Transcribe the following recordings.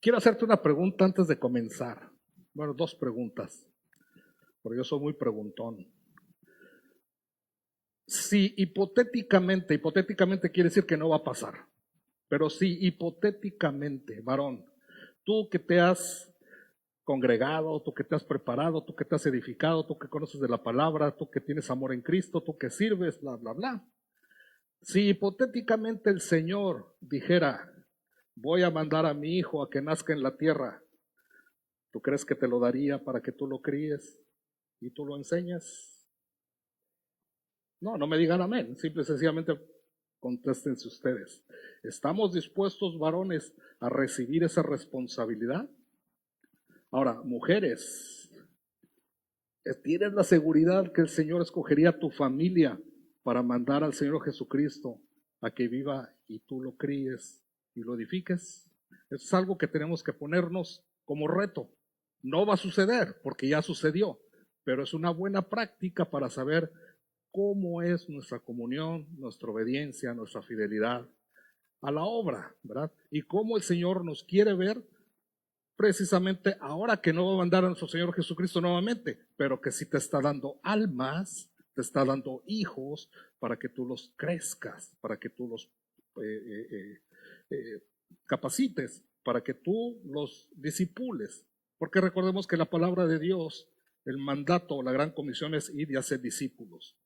Quiero hacerte una pregunta antes de comenzar. Bueno, dos preguntas, porque yo soy muy preguntón. Si hipotéticamente quiere decir que no va a pasar, pero si hipotéticamente, varón, tú que te has congregado, tú que te has preparado, tú que te has edificado, tú que conoces de la palabra, tú que tienes amor en Cristo, tú que sirves, bla, bla, bla. Si hipotéticamente el Señor dijera, voy a mandar a mi hijo a que nazca en la tierra, ¿tú crees que te lo daría para que tú lo críes y tú lo enseñas? No, no me digan amén, simple y sencillamente contéstense ustedes. ¿Estamos dispuestos, varones, a recibir esa responsabilidad? Ahora, mujeres, ¿tienes la seguridad que el Señor escogería a tu familia para mandar al Señor Jesucristo a que viva y tú lo críes y lo edifiques? Eso es algo que tenemos que ponernos como reto. No va a suceder porque ya sucedió, pero es una buena práctica para saber cómo es nuestra comunión, nuestra obediencia, nuestra fidelidad a la obra, ¿verdad? Y cómo el Señor nos quiere ver precisamente ahora que no va a mandar a nuestro Señor Jesucristo nuevamente, pero que sí te está dando almas, te está dando hijos para que tú los crezcas, para que tú los eh, eh, eh, capacites, para que tú los disipules. Porque recordemos que la palabra de Dios, el mandato, la gran comisión es ir y hacer discípulos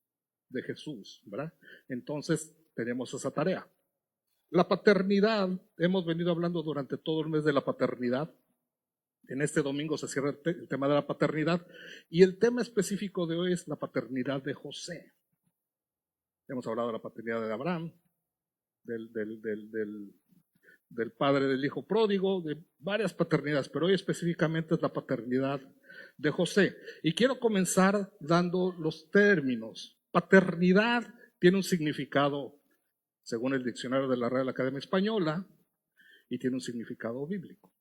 de Jesús, ¿verdad? Entonces tenemos esa tarea. La paternidad, hemos venido hablando durante todo el mes de la paternidad. En este domingo se cierra el tema de la paternidad y el tema específico de hoy es la paternidad de José. Hemos hablado de la paternidad de Abraham, del padre del hijo pródigo, de varias paternidades, pero hoy específicamente es la paternidad de José. Y quiero comenzar dando los términos. Paternidad tiene un significado, según el diccionario de la Real Academia Española, y tiene un significado bíblico.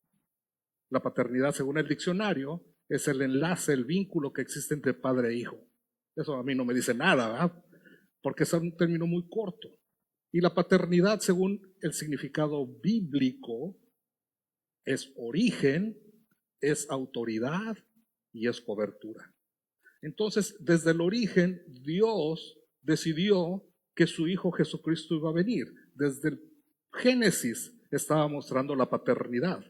La paternidad, según el diccionario, es el enlace, el vínculo que existe entre padre e hijo. Eso a mí no me dice nada, ¿verdad? Porque es un término muy corto. Y la paternidad, según el significado bíblico, es origen, es autoridad y es cobertura. Entonces, desde el origen, Dios decidió que su Hijo Jesucristo iba a venir. Desde el Génesis estaba mostrando la paternidad.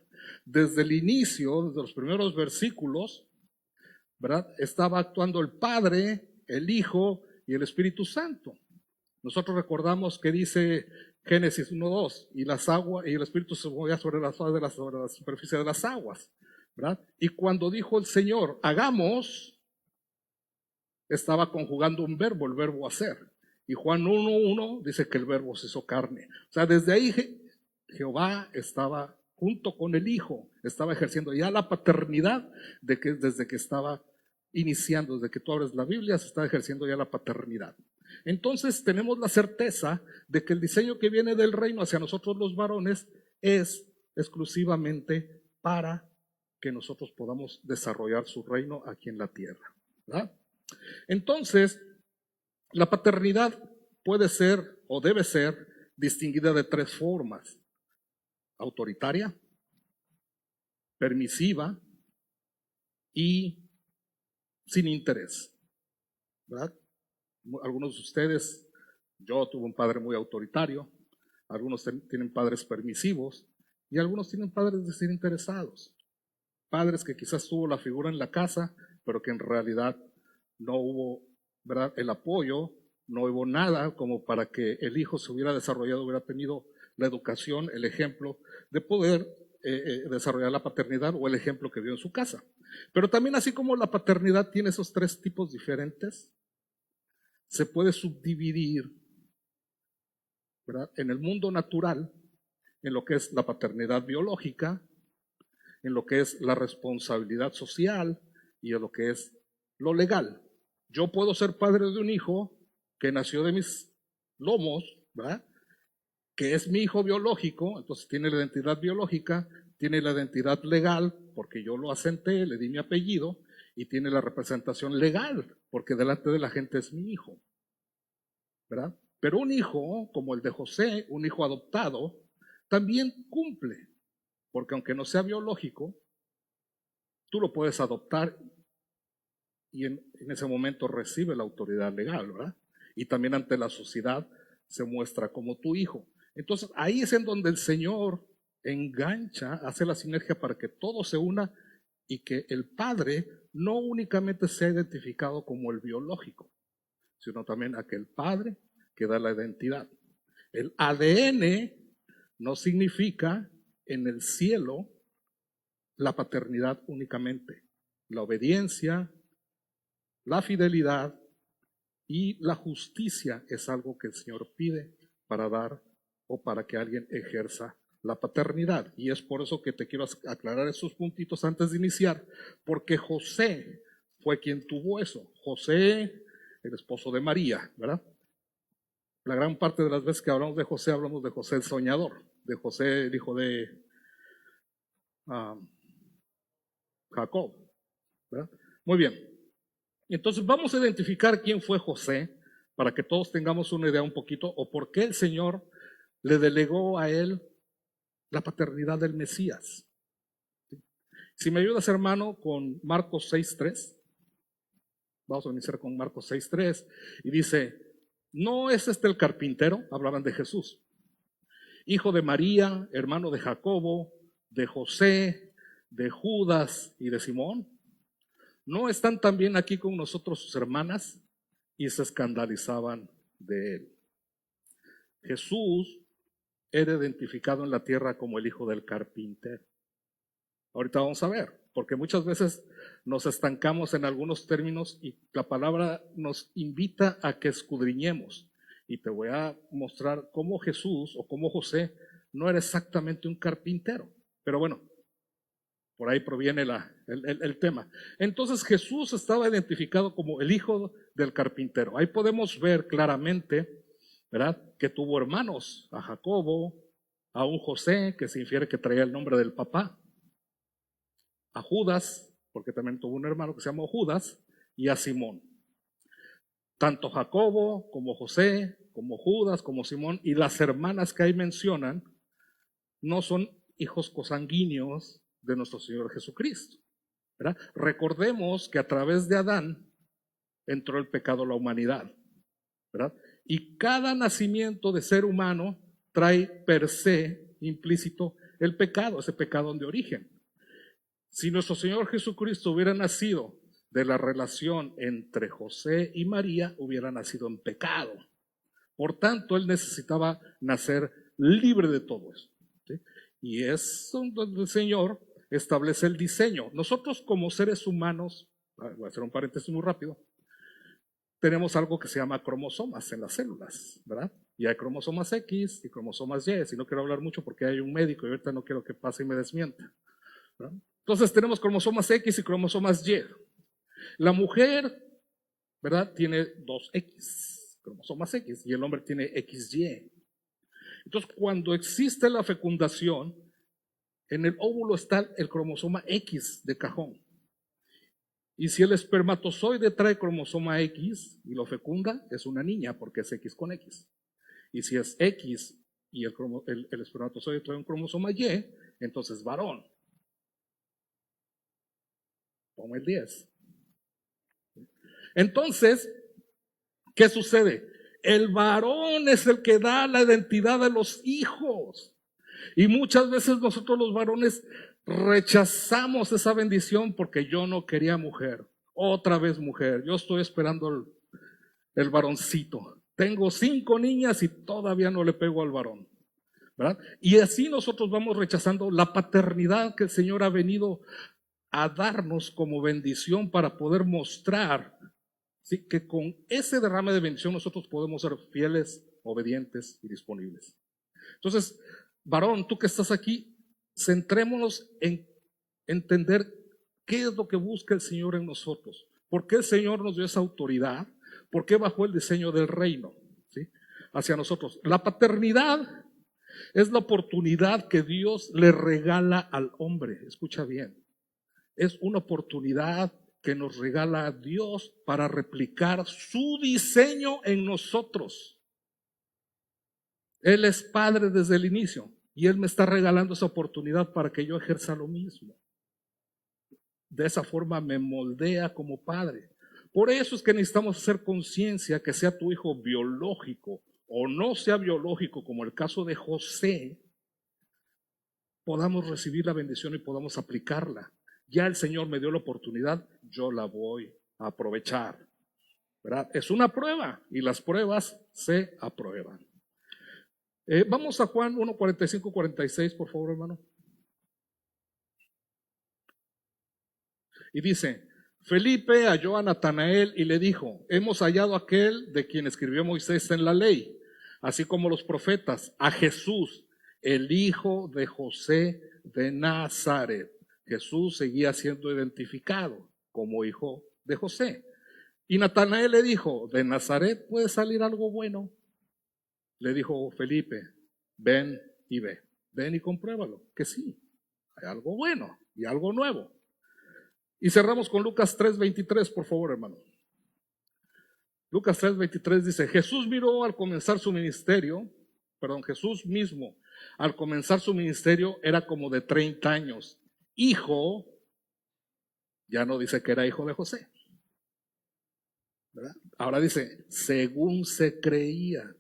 Desde el inicio, desde los primeros versículos, ¿verdad? Estaba actuando el Padre, el Hijo y el Espíritu Santo. Nosotros recordamos que dice Génesis 1:2, y las aguas, y el Espíritu se movía sobre la superficie de las aguas, ¿verdad? Y cuando dijo el Señor, hagamos, estaba conjugando un verbo, el verbo hacer. Y Juan 1:1 dice que el verbo se hizo carne. O sea, desde ahí Jehová estaba junto con el Hijo, estaba ejerciendo ya la paternidad desde que estaba iniciando, desde que tú abres la Biblia, se está ejerciendo ya la paternidad. Entonces tenemos la certeza de que el diseño que viene del reino hacia nosotros los varones es exclusivamente para que nosotros podamos desarrollar su reino aquí en la tierra, ¿verdad? Entonces, la paternidad puede ser o debe ser distinguida de tres formas: autoritaria, permisiva y sin interés, ¿verdad? Algunos de ustedes, yo tuve un padre muy autoritario, algunos tienen padres permisivos y algunos tienen padres desinteresados, padres que quizás tuvo la figura en la casa, pero que en realidad no hubo, ¿verdad?, el apoyo, no hubo nada como para que el hijo se hubiera desarrollado, hubiera tenido la educación, el ejemplo de poder desarrollar la paternidad o el ejemplo que vio en su casa. Pero también, así como la paternidad tiene esos tres tipos diferentes, se puede subdividir, ¿verdad?, en el mundo natural, en lo que es la paternidad biológica, en lo que es la responsabilidad social y en lo que es lo legal. Yo puedo ser padre de un hijo que nació de mis lomos, ¿verdad?, que es mi hijo biológico, entonces tiene la identidad biológica, tiene la identidad legal, porque yo lo asenté, le di mi apellido, y tiene la representación legal, porque delante de la gente es mi hijo, ¿verdad? Pero un hijo como el de José, un hijo adoptado, también cumple. porque aunque no sea biológico, tú lo puedes adoptar y en ese momento recibe la autoridad legal, ¿verdad? Y también ante la sociedad se muestra como tu hijo. Entonces ahí es en donde el Señor engancha, hace la sinergia para que todo se una y que el padre no únicamente sea identificado como el biológico, sino también aquel padre que da la identidad. El ADN no significa en el cielo la paternidad únicamente. La obediencia, la fidelidad y la justicia es algo que el Señor pide para dar o para que alguien ejerza la paternidad. Y es por eso que te quiero aclarar esos puntitos antes de iniciar, porque José fue quien tuvo eso. José, el esposo de María, ¿verdad? La gran parte de las veces que hablamos de José el soñador, de José, el hijo de Jacob, ¿verdad? Muy bien. Entonces vamos a identificar quién fue José para que todos tengamos una idea un poquito o por qué el Señor le delegó a él la paternidad del Mesías. Si me ayudas, hermano, con Marcos 6:3. Vamos a iniciar con Marcos 6:3 y dice, ¿no es este el carpintero? Hablaban de Jesús. Hijo de María, hermano de Jacobo, de José, de Judas y de Simón. ¿No están también aquí con nosotros sus hermanas? Y se escandalizaban de él. Jesús era identificado en la tierra como el hijo del carpintero. Ahorita vamos a ver, porque muchas veces nos estancamos en algunos términos y la palabra nos invita a que escudriñemos. Y te voy a mostrar cómo Jesús o cómo José no era exactamente un carpintero. Pero bueno, por ahí proviene el tema. Entonces Jesús estaba identificado como el hijo del carpintero. Ahí podemos ver claramente, ¿verdad?, que tuvo hermanos, a Jacobo, a un José, que se infiere que traía el nombre del papá, a Judas, porque también tuvo un hermano que se llamó Judas, y a Simón. Tanto Jacobo como José, como Judas, como Simón, y las hermanas que ahí mencionan, no son hijos consanguíneos de nuestro Señor Jesucristo, ¿verdad? Recordemos que a través de Adán entró el pecado a la humanidad, ¿verdad? Y cada nacimiento de ser humano trae per se implícito el pecado, ese pecado de origen. Si nuestro Señor Jesucristo hubiera nacido de la relación entre José y María, hubiera nacido en pecado. Por tanto, él necesitaba nacer libre de todo eso, ¿sí? Y es donde el Señor establece el diseño. Nosotros como seres humanos, voy a hacer un paréntesis muy rápido, tenemos algo que se llama cromosomas en las células, ¿verdad? Y hay cromosomas X y cromosomas Y, si no quiero hablar mucho porque hay un médico y ahorita no quiero que pase y me desmienta, ¿verdad? Entonces tenemos cromosomas X y cromosomas Y. La mujer, ¿verdad?, tiene 2X, cromosomas X, y el hombre tiene XY. Entonces cuando existe la fecundación, en el óvulo está el cromosoma X de cajón. Y si el espermatozoide trae cromosoma X y lo fecunda, es una niña porque es X con X. Y si es X y el espermatozoide trae un cromosoma Y, entonces varón. Toma el 10. Entonces, ¿qué sucede? El varón es el que da la identidad de los hijos. Y muchas veces nosotros los varones rechazamos esa bendición porque yo no quería mujer. Otra vez mujer. Yo estoy esperando el varoncito. Tengo 5 niñas y todavía no le pego al varón, ¿verdad? Y así nosotros vamos rechazando la paternidad que el Señor ha venido a darnos como bendición para poder mostrar, ¿sí?, que con ese derrame de bendición nosotros podemos ser fieles, obedientes y disponibles. Entonces, varón, tú que estás aquí, centrémonos en entender qué es lo que busca el Señor en nosotros. ¿Por qué el Señor nos dio esa autoridad? ¿Por qué bajó el diseño del reino, ¿sí?, hacia nosotros? La paternidad es la oportunidad que Dios le regala al hombre. Escucha bien. Es una oportunidad que nos regala a Dios para replicar su diseño en nosotros. Él es padre desde el inicio. Y Él me está regalando esa oportunidad para que yo ejerza lo mismo. De esa forma me moldea como padre. Por eso es que necesitamos hacer conciencia que sea tu hijo biológico o no sea biológico, como el caso de José, podamos recibir la bendición y podamos aplicarla. Ya el Señor me dio la oportunidad, yo la voy a aprovechar, ¿verdad? Es una prueba y las pruebas se aprueban. Vamos a Juan 1:45-46, por favor, hermano. Y dice, Felipe halló a Natanael y le dijo, hemos hallado a aquel de quien escribió Moisés en la ley, así como los profetas, a Jesús, el hijo de José de Nazaret. Jesús seguía siendo identificado como hijo de José. Y Natanael le dijo, ¿de Nazaret puede salir algo bueno? Le dijo Felipe, ven y ve, ven y compruébalo, que sí, hay algo bueno y algo nuevo. Y cerramos con Lucas 3:23, por favor, hermano. Lucas 3:23 dice, Jesús miró al comenzar su ministerio, Jesús mismo, al comenzar su ministerio era como de 30 años. Hijo, ya no dice que era hijo de José, ¿verdad? Ahora dice, según se creía.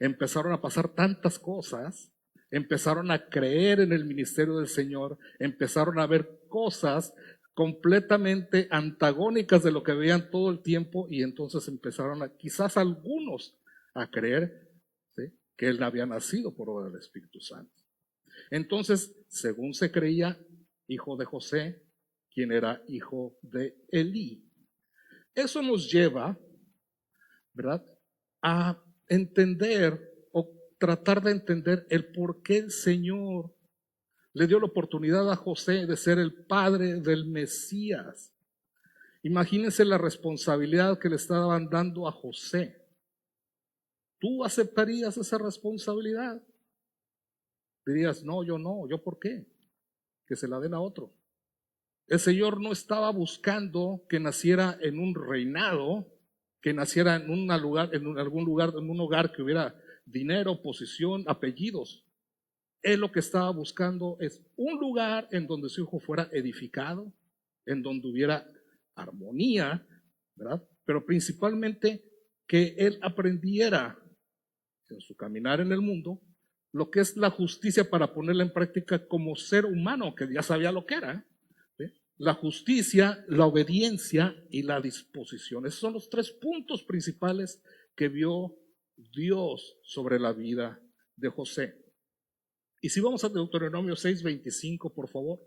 Empezaron a pasar tantas cosas, empezaron a creer en el ministerio del Señor, empezaron a ver cosas completamente antagónicas de lo que veían todo el tiempo y entonces empezaron quizás algunos a creer, ¿sí?, que él había nacido por obra del Espíritu Santo. Entonces, según se creía, hijo de José, quien era hijo de Elí. Eso nos lleva, ¿verdad?, a entender o tratar de entender el por qué el Señor le dio la oportunidad a José de ser el padre del Mesías. Imagínense la responsabilidad que le estaban dando a José. ¿Tú aceptarías esa responsabilidad? Dirías, no, ¿yo por qué? Que se la den a otro. El Señor no estaba buscando que naciera en un reinado, que naciera en un hogar que hubiera dinero, posición, apellidos. Él lo que estaba buscando es un lugar en donde su hijo fuera edificado, en donde hubiera armonía, ¿verdad? Pero principalmente que él aprendiera en su caminar en el mundo lo que es la justicia para ponerla en práctica como ser humano, que ya sabía lo que era, ¿sí? La justicia, la obediencia y la disposición. Esos son los 3 puntos principales que vio Dios sobre la vida de José. Y si vamos a Deuteronomio 6:25, por favor.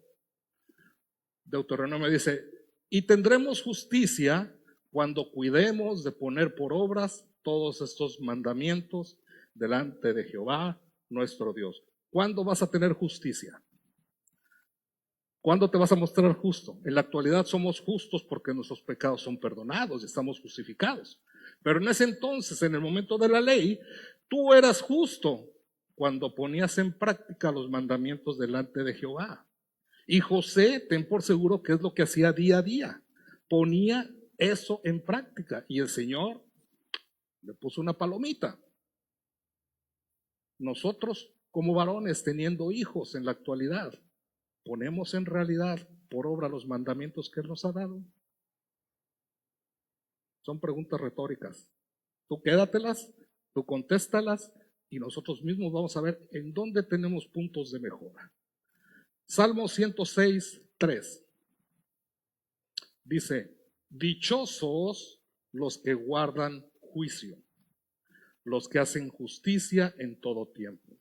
Deuteronomio dice, y tendremos justicia cuando cuidemos de poner por obras todos estos mandamientos delante de Jehová, nuestro Dios. ¿Cuándo vas a tener justicia? ¿Cuándo te vas a mostrar justo? En la actualidad somos justos porque nuestros pecados son perdonados y estamos justificados. Pero en ese entonces, en el momento de la ley, tú eras justo cuando ponías en práctica los mandamientos delante de Jehová. Y José, ten por seguro que es lo que hacía día a día. Ponía eso en práctica y el Señor le puso una palomita. Nosotros, como varones, teniendo hijos en la actualidad, ¿ponemos en realidad por obra los mandamientos que Él nos ha dado? Son preguntas retóricas. Tú quédatelas, tú contéstalas y nosotros mismos vamos a ver en dónde tenemos puntos de mejora. Salmo 106:3 dice, dichosos los que guardan juicio, los que hacen justicia en todo tiempo.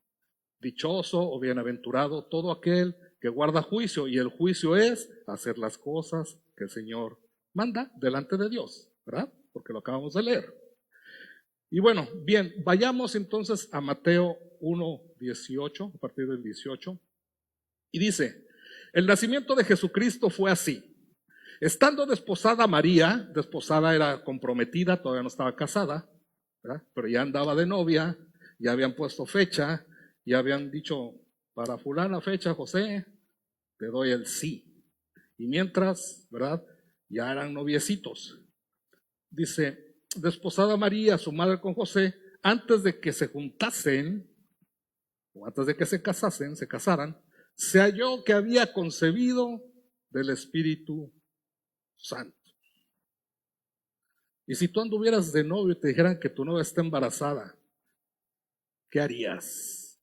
Dichoso o bienaventurado todo aquel que guarda juicio, y el juicio es hacer las cosas que el Señor manda delante de Dios, ¿verdad? Porque lo acabamos de leer. Y bueno, bien, vayamos entonces a Mateo 1:18, a partir del 18, y dice, el nacimiento de Jesucristo fue así. Estando desposada María, desposada era comprometida, todavía no estaba casada, ¿verdad?, pero ya andaba de novia, ya habían puesto fecha, ya habían dicho, para fulana fecha, José, te doy el sí. Y mientras, ¿verdad?, ya eran noviecitos. Dice, desposada María, su madre con José, antes de que se juntasen, o antes de que se casaran, se halló que había concebido del Espíritu Santo. Y si tú anduvieras de novio y te dijeran que tu novia está embarazada, ¿qué harías?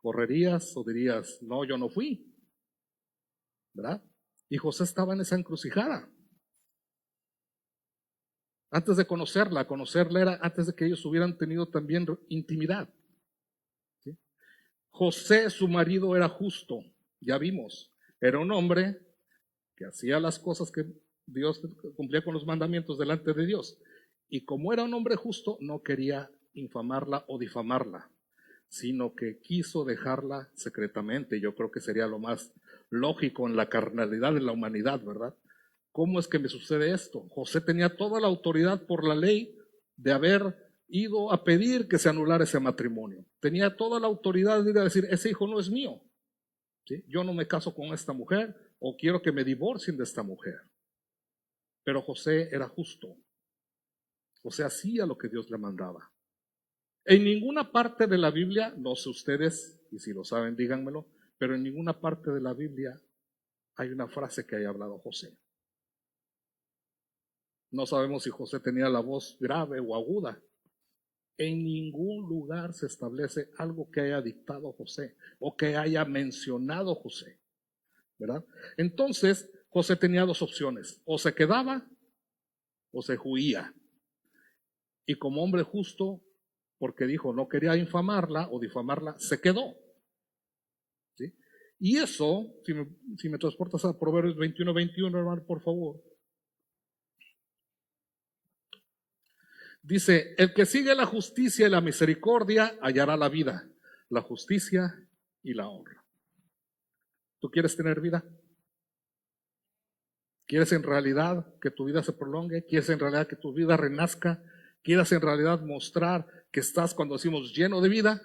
¿Correrías o dirías, no, yo no fui? ¿Verdad? Y José estaba en esa encrucijada. Antes de conocerla era antes de que ellos hubieran tenido también intimidad. ¿Sí? José, su marido, era justo, ya vimos, era un hombre que hacía las cosas que Dios cumplía con los mandamientos delante de Dios. Y como era un hombre justo, no quería infamarla o difamarla, sino que quiso dejarla secretamente. Yo creo que sería lo más lógico en la carnalidad de la humanidad, ¿verdad? ¿Cómo es que me sucede esto? José tenía toda la autoridad por la ley de haber ido a pedir que se anulara ese matrimonio. Tenía toda la autoridad de ir a decir, ese hijo no es mío. ¿Sí? Yo no me caso con esta mujer o quiero que me divorcien de esta mujer. Pero José era justo. José hacía lo que Dios le mandaba. En ninguna parte de la Biblia, no sé ustedes, y si lo saben díganmelo, pero en ninguna parte de la Biblia hay una frase que haya hablado José. No sabemos si José tenía la voz grave o aguda. En ningún lugar se establece algo que haya dictado José o que haya mencionado José, ¿verdad? Entonces, José tenía dos opciones, o se quedaba o se huía. Y como hombre justo, porque dijo no quería infamarla o difamarla, se quedó. ¿Sí? Y eso, si me transportas a Proverbios 21:21, hermano, por favor. Dice, el que sigue la justicia y la misericordia hallará la vida, la justicia y la honra. ¿Tú quieres tener vida? ¿Quieres en realidad que tu vida se prolongue? ¿Quieres en realidad que tu vida renazca? ¿Quieres en realidad mostrar que estás, cuando decimos, lleno de vida?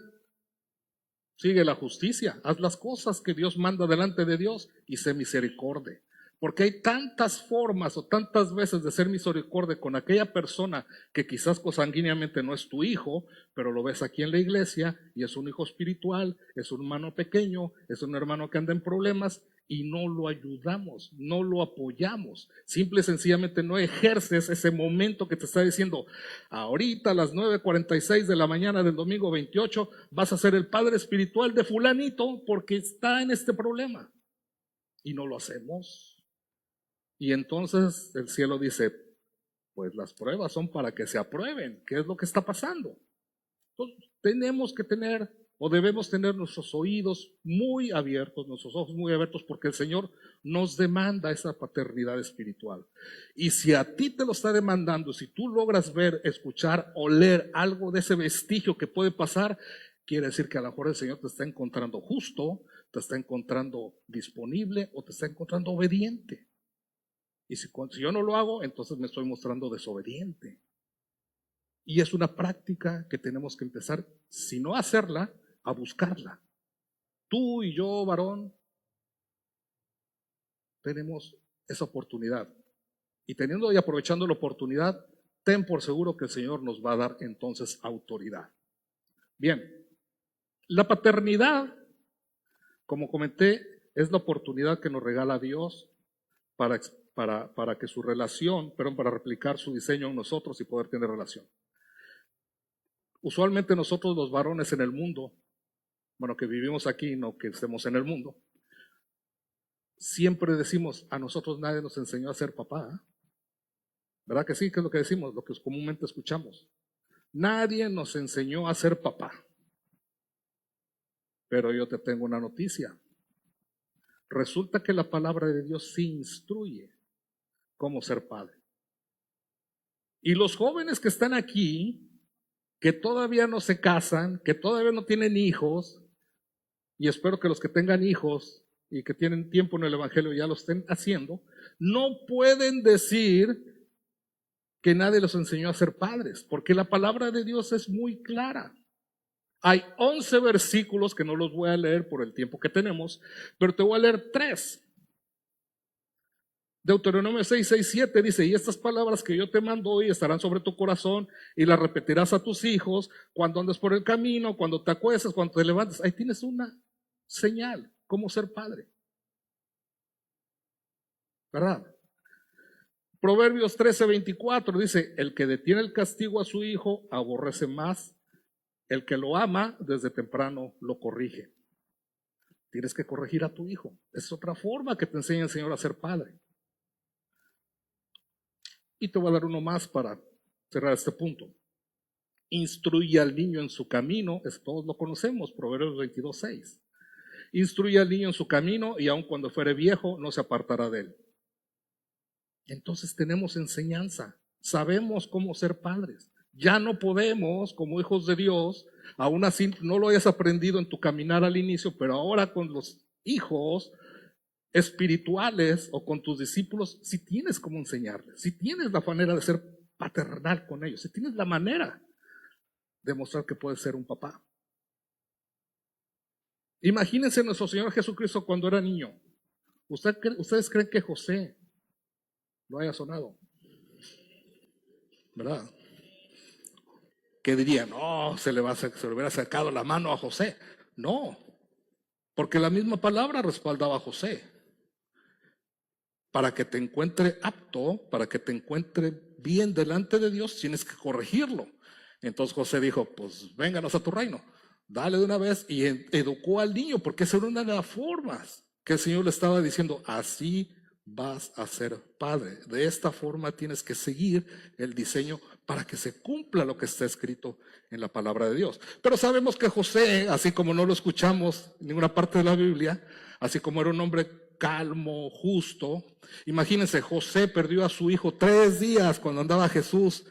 Sigue la justicia, haz las cosas que Dios manda delante de Dios y sé misericordia. Porque hay tantas formas o tantas veces de ser misericordia con aquella persona que quizás consanguíneamente no es tu hijo, pero lo ves aquí en la iglesia y es un hijo espiritual, es un hermano pequeño, es un hermano que anda en problemas y no lo ayudamos, no lo apoyamos. Simple y sencillamente no ejerces ese momento que te está diciendo, ahorita a las 9:46 de la mañana del domingo 28 vas a ser el padre espiritual de fulanito porque está en este problema. Y no lo hacemos. Y entonces el cielo dice, pues las pruebas son para que se aprueben. ¿Qué es lo que está pasando? Entonces, tenemos que tener o debemos tener nuestros oídos muy abiertos, nuestros ojos muy abiertos, porque el Señor nos demanda esa paternidad espiritual. Y si a ti te lo está demandando, si tú logras ver, escuchar, oler algo de ese vestigio que puede pasar, quiere decir que a lo mejor el Señor te está encontrando justo, te está encontrando disponible o te está encontrando obediente. Y si yo no lo hago, entonces me estoy mostrando desobediente. Y es una práctica que tenemos que empezar, si no a hacerla, a buscarla. Tú y yo, varón, tenemos esa oportunidad. Y teniendo y aprovechando la oportunidad, ten por seguro que el Señor nos va a dar entonces autoridad. Bien, la paternidad, como comenté, es la oportunidad que nos regala Dios para que su relación, para replicar su diseño en nosotros y poder tener relación. Usualmente nosotros los varones en el mundo, bueno, que vivimos aquí, no que estemos en el mundo, siempre decimos, a nosotros nadie nos enseñó a ser papá. ¿Eh? ¿Verdad que sí? ¿Qué es lo que decimos? Lo que comúnmente escuchamos. Nadie nos enseñó a ser papá. Pero yo te tengo una noticia. Resulta que la palabra de Dios sí instruye cómo ser padre. Y los jóvenes que están aquí, que todavía no se casan, que todavía no tienen hijos, y espero que los que tengan hijos y que tienen tiempo en el Evangelio ya lo estén haciendo, no pueden decir que nadie los enseñó a ser padres, porque la palabra de Dios es muy clara. Hay 11 versículos que no los voy a leer por el tiempo que tenemos, pero te voy a leer 3. Deuteronomio 6, 6, 7 dice, y estas palabras que yo te mando hoy estarán sobre tu corazón y las repetirás a tus hijos cuando andes por el camino, cuando te acuestes, cuando te levantes. Ahí tienes una señal, cómo ser padre. ¿Verdad? Proverbios 13, 24 dice, el que detiene el castigo a su hijo aborrece más, el que lo ama desde temprano lo corrige. Tienes que corregir a tu hijo. Es otra forma que te enseña el Señor a ser padre. Y te voy a dar uno más para cerrar este punto. Instruye al niño en su camino, todos lo conocemos, Proverbios 22, 6. Instruye al niño en su camino y aun cuando fuere viejo no se apartará de él. Entonces tenemos enseñanza, sabemos cómo ser padres. Ya no podemos, como hijos de Dios, aún así no lo hayas aprendido en tu caminar al inicio, pero ahora con los hijos espirituales o con tus discípulos, si tienes cómo enseñarles, si tienes la manera de ser paternal con ellos, si tienes la manera de mostrar que puedes ser un papá. Imagínense nuestro Señor Jesucristo cuando era niño. ¿Ustedes creen que José lo haya sonado? ¿Verdad? ¿Qué dirían? No, se le hubiera sacado la mano a José. No, porque la misma palabra respaldaba a José. Para que te encuentre apto, para que te encuentre bien delante de Dios, tienes que corregirlo. Entonces José dijo, pues vénganos a tu reino, dale de una vez, y educó al niño, porque esa era una de las formas que el Señor le estaba diciendo, así vas a ser padre. De esta forma tienes que seguir el diseño para que se cumpla lo que está escrito en la palabra de Dios. Pero sabemos que José, así como no lo escuchamos en ninguna parte de la Biblia, así como era un hombre calmo, justo, imagínense, José perdió a su hijo 3 días cuando andaba Jesús,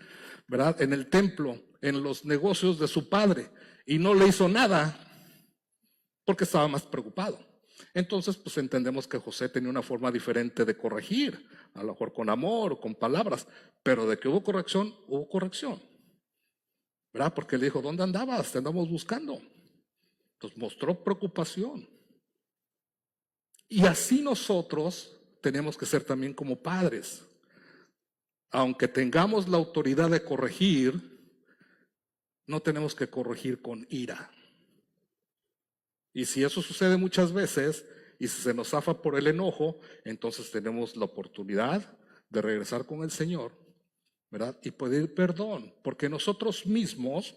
¿verdad?, en el templo, en los negocios de su padre, y no le hizo nada porque estaba más preocupado. Entonces, pues entendemos que José tenía una forma diferente de corregir, a lo mejor con amor o con palabras, pero de que hubo corrección, ¿verdad? Porque le dijo, ¿dónde andabas? Te andamos buscando. Entonces mostró preocupación. Y así nosotros tenemos que ser también como padres. Aunque tengamos la autoridad de corregir, no tenemos que corregir con ira. Y si eso sucede muchas veces y si se nos zafa por el enojo, entonces tenemos la oportunidad de regresar con el Señor, ¿verdad? Y pedir perdón, porque nosotros mismos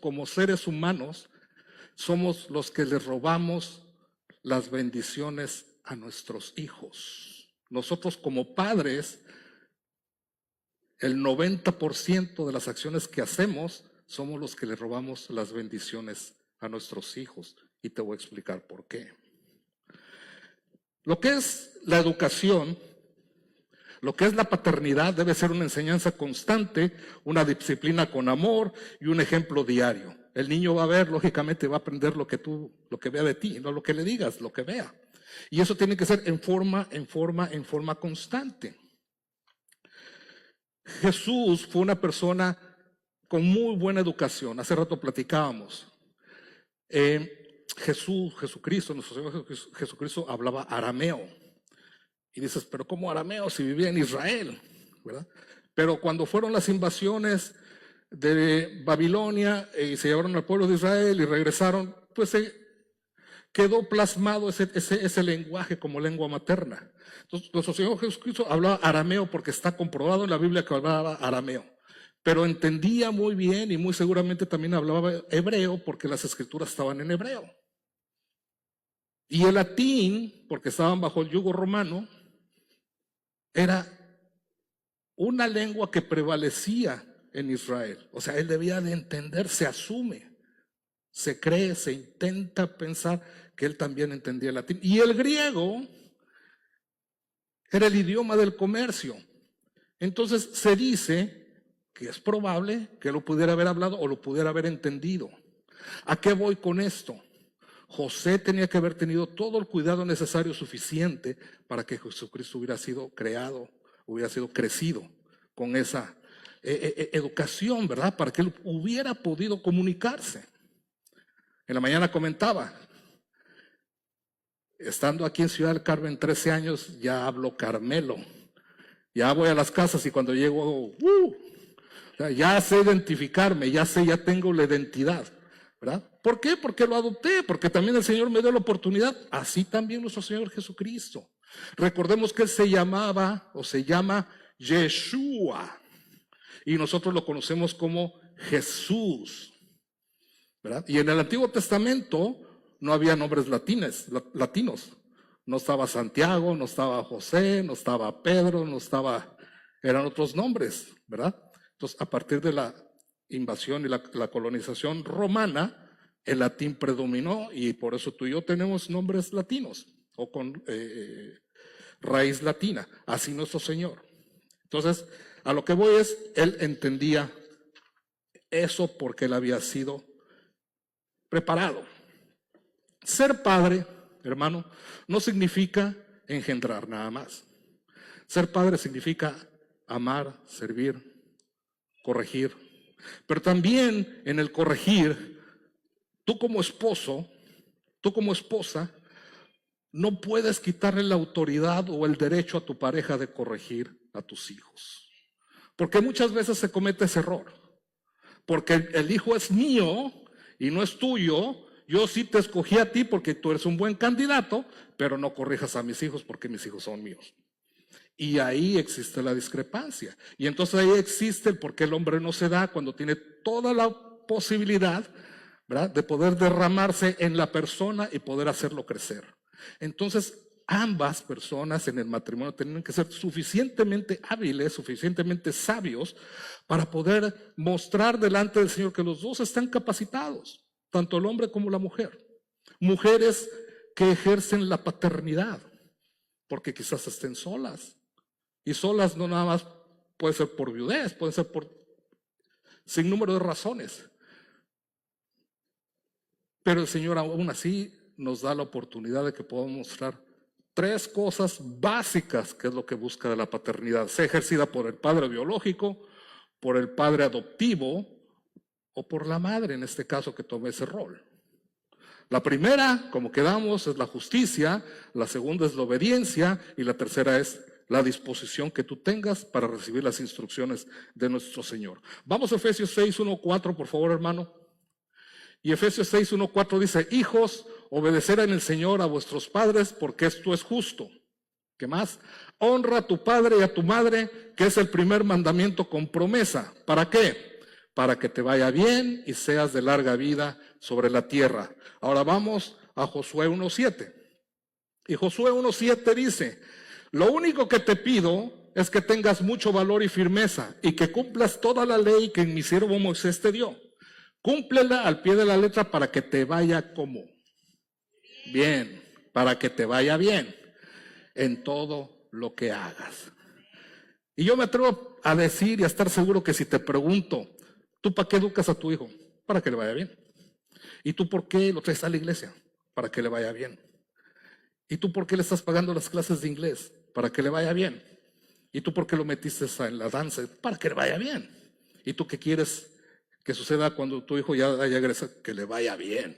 como seres humanos, somos los que les robamos las bendiciones a nuestros hijos. Nosotros como padres, el 90% de las acciones que hacemos somos los que le robamos las bendiciones a nuestros hijos. Y te voy a explicar por qué. Lo que es la educación, lo que es la paternidad, debe ser una enseñanza constante, una disciplina con amor y un ejemplo diario. El niño va a ver, lógicamente va a aprender lo que vea de ti, no lo que le digas, lo que vea. Y eso tiene que ser en forma constante. Jesús fue una persona con muy buena educación. Hace rato platicábamos. Jesucristo, nuestro Señor Jesucristo hablaba arameo. Y dices, pero ¿cómo arameo si vivía en Israel? ¿Verdad? Pero cuando fueron las invasiones de Babilonia y se llevaron al pueblo de Israel y regresaron, pues quedó plasmado ese lenguaje como lengua materna. Entonces, nuestro Señor Jesucristo hablaba arameo porque está comprobado en la Biblia que hablaba arameo. Pero entendía muy bien y muy seguramente también hablaba hebreo porque las escrituras estaban en hebreo. Y el latín, porque estaban bajo el yugo romano, era una lengua que prevalecía en Israel. O sea, él debía de entender, se asume, se cree, se intenta pensar que él también entendía el latín. Y el griego era el idioma del comercio. Entonces se dice que es probable que lo pudiera haber hablado o lo pudiera haber entendido. ¿A qué voy con esto? José tenía que haber tenido todo el cuidado necesario suficiente para que Jesucristo hubiera sido creado, hubiera sido crecido con esa educación, ¿verdad? Para que él hubiera podido comunicarse. En la mañana comentaba, Estando aquí en Ciudad del Carmen 13 años, ya hablo Carmelo. Ya voy a las casas y cuando llego, o sea, ya sé identificarme, ya tengo la identidad, ¿verdad? ¿Por qué? Porque lo adopté, porque también el Señor me dio la oportunidad, así también nuestro Señor Jesucristo. Recordemos que Él se llamaba o se llama Yeshua y nosotros lo conocemos como Jesús, ¿verdad? Y en el Antiguo Testamento no había nombres latinos. No estaba Santiago, no estaba José, no estaba Pedro, eran otros nombres, ¿verdad? Entonces, a partir de la invasión y la colonización romana, el latín predominó y por eso tú y yo tenemos nombres latinos o con raíz latina, así nuestro Señor. Entonces, a lo que voy es, Él entendía eso porque Él había sido preparado. Ser padre, hermano, no significa engendrar nada más. Ser padre significa amar, servir, corregir. Pero también en el corregir, tú como esposo, tú como esposa, no puedes quitarle la autoridad o el derecho a tu pareja de corregir a tus hijos. Porque muchas veces se comete ese error. Porque el hijo es mío y no es tuyo. Yo sí te escogí a ti porque tú eres un buen candidato, pero no corrijas a mis hijos porque mis hijos son míos. Y ahí existe la discrepancia. Y entonces ahí existe el por qué el hombre no se da cuando tiene toda la posibilidad, ¿verdad?, de poder derramarse en la persona y poder hacerlo crecer. Entonces, ambas personas en el matrimonio tienen que ser suficientemente hábiles, suficientemente sabios para poder mostrar delante del Señor que los dos están capacitados, tanto el hombre como la mujer. Mujeres que ejercen la paternidad, porque quizás estén solas. Y solas no nada más puede ser por viudez, puede ser por sin número de razones. Pero el Señor aún así nos da la oportunidad de que podamos mostrar 3 cosas básicas que es lo que busca de la paternidad. Sea ejercida por el padre biológico, por el padre adoptivo o por la madre, en este caso, que tome ese rol. La primera, como quedamos, es la justicia, la segunda es la obediencia y la tercera es la disposición que tú tengas para recibir las instrucciones de nuestro Señor. Vamos a Efesios 6, 1, 4, por favor, hermano. Y Efesios 6, 1, 4 dice: hijos, obedecer en el Señor a vuestros padres, porque esto es justo. ¿Qué más? Honra a tu padre y a tu madre, que es el primer mandamiento con promesa. ¿Para qué? Para que te vaya bien y seas de larga vida sobre la tierra. Ahora vamos a Josué 1:7. Y Josué 1:7 dice: lo único que te pido es que tengas mucho valor y firmeza y que cumplas toda la ley que mi siervo Moisés te dio. Cúmplela al pie de la letra para que te vaya como bien, para que te vaya bien en todo lo que hagas. Y yo me atrevo a decir y a estar seguro que si te pregunto, ¿tú para qué educas a tu hijo? Para que le vaya bien. ¿Y tú por qué lo traes a la iglesia? Para que le vaya bien. ¿Y tú por qué le estás pagando las clases de inglés? Para que le vaya bien. ¿Y tú por qué lo metiste en la danza? Para que le vaya bien. ¿Y tú qué quieres que suceda cuando tu hijo ya haya egresado? Que le vaya bien.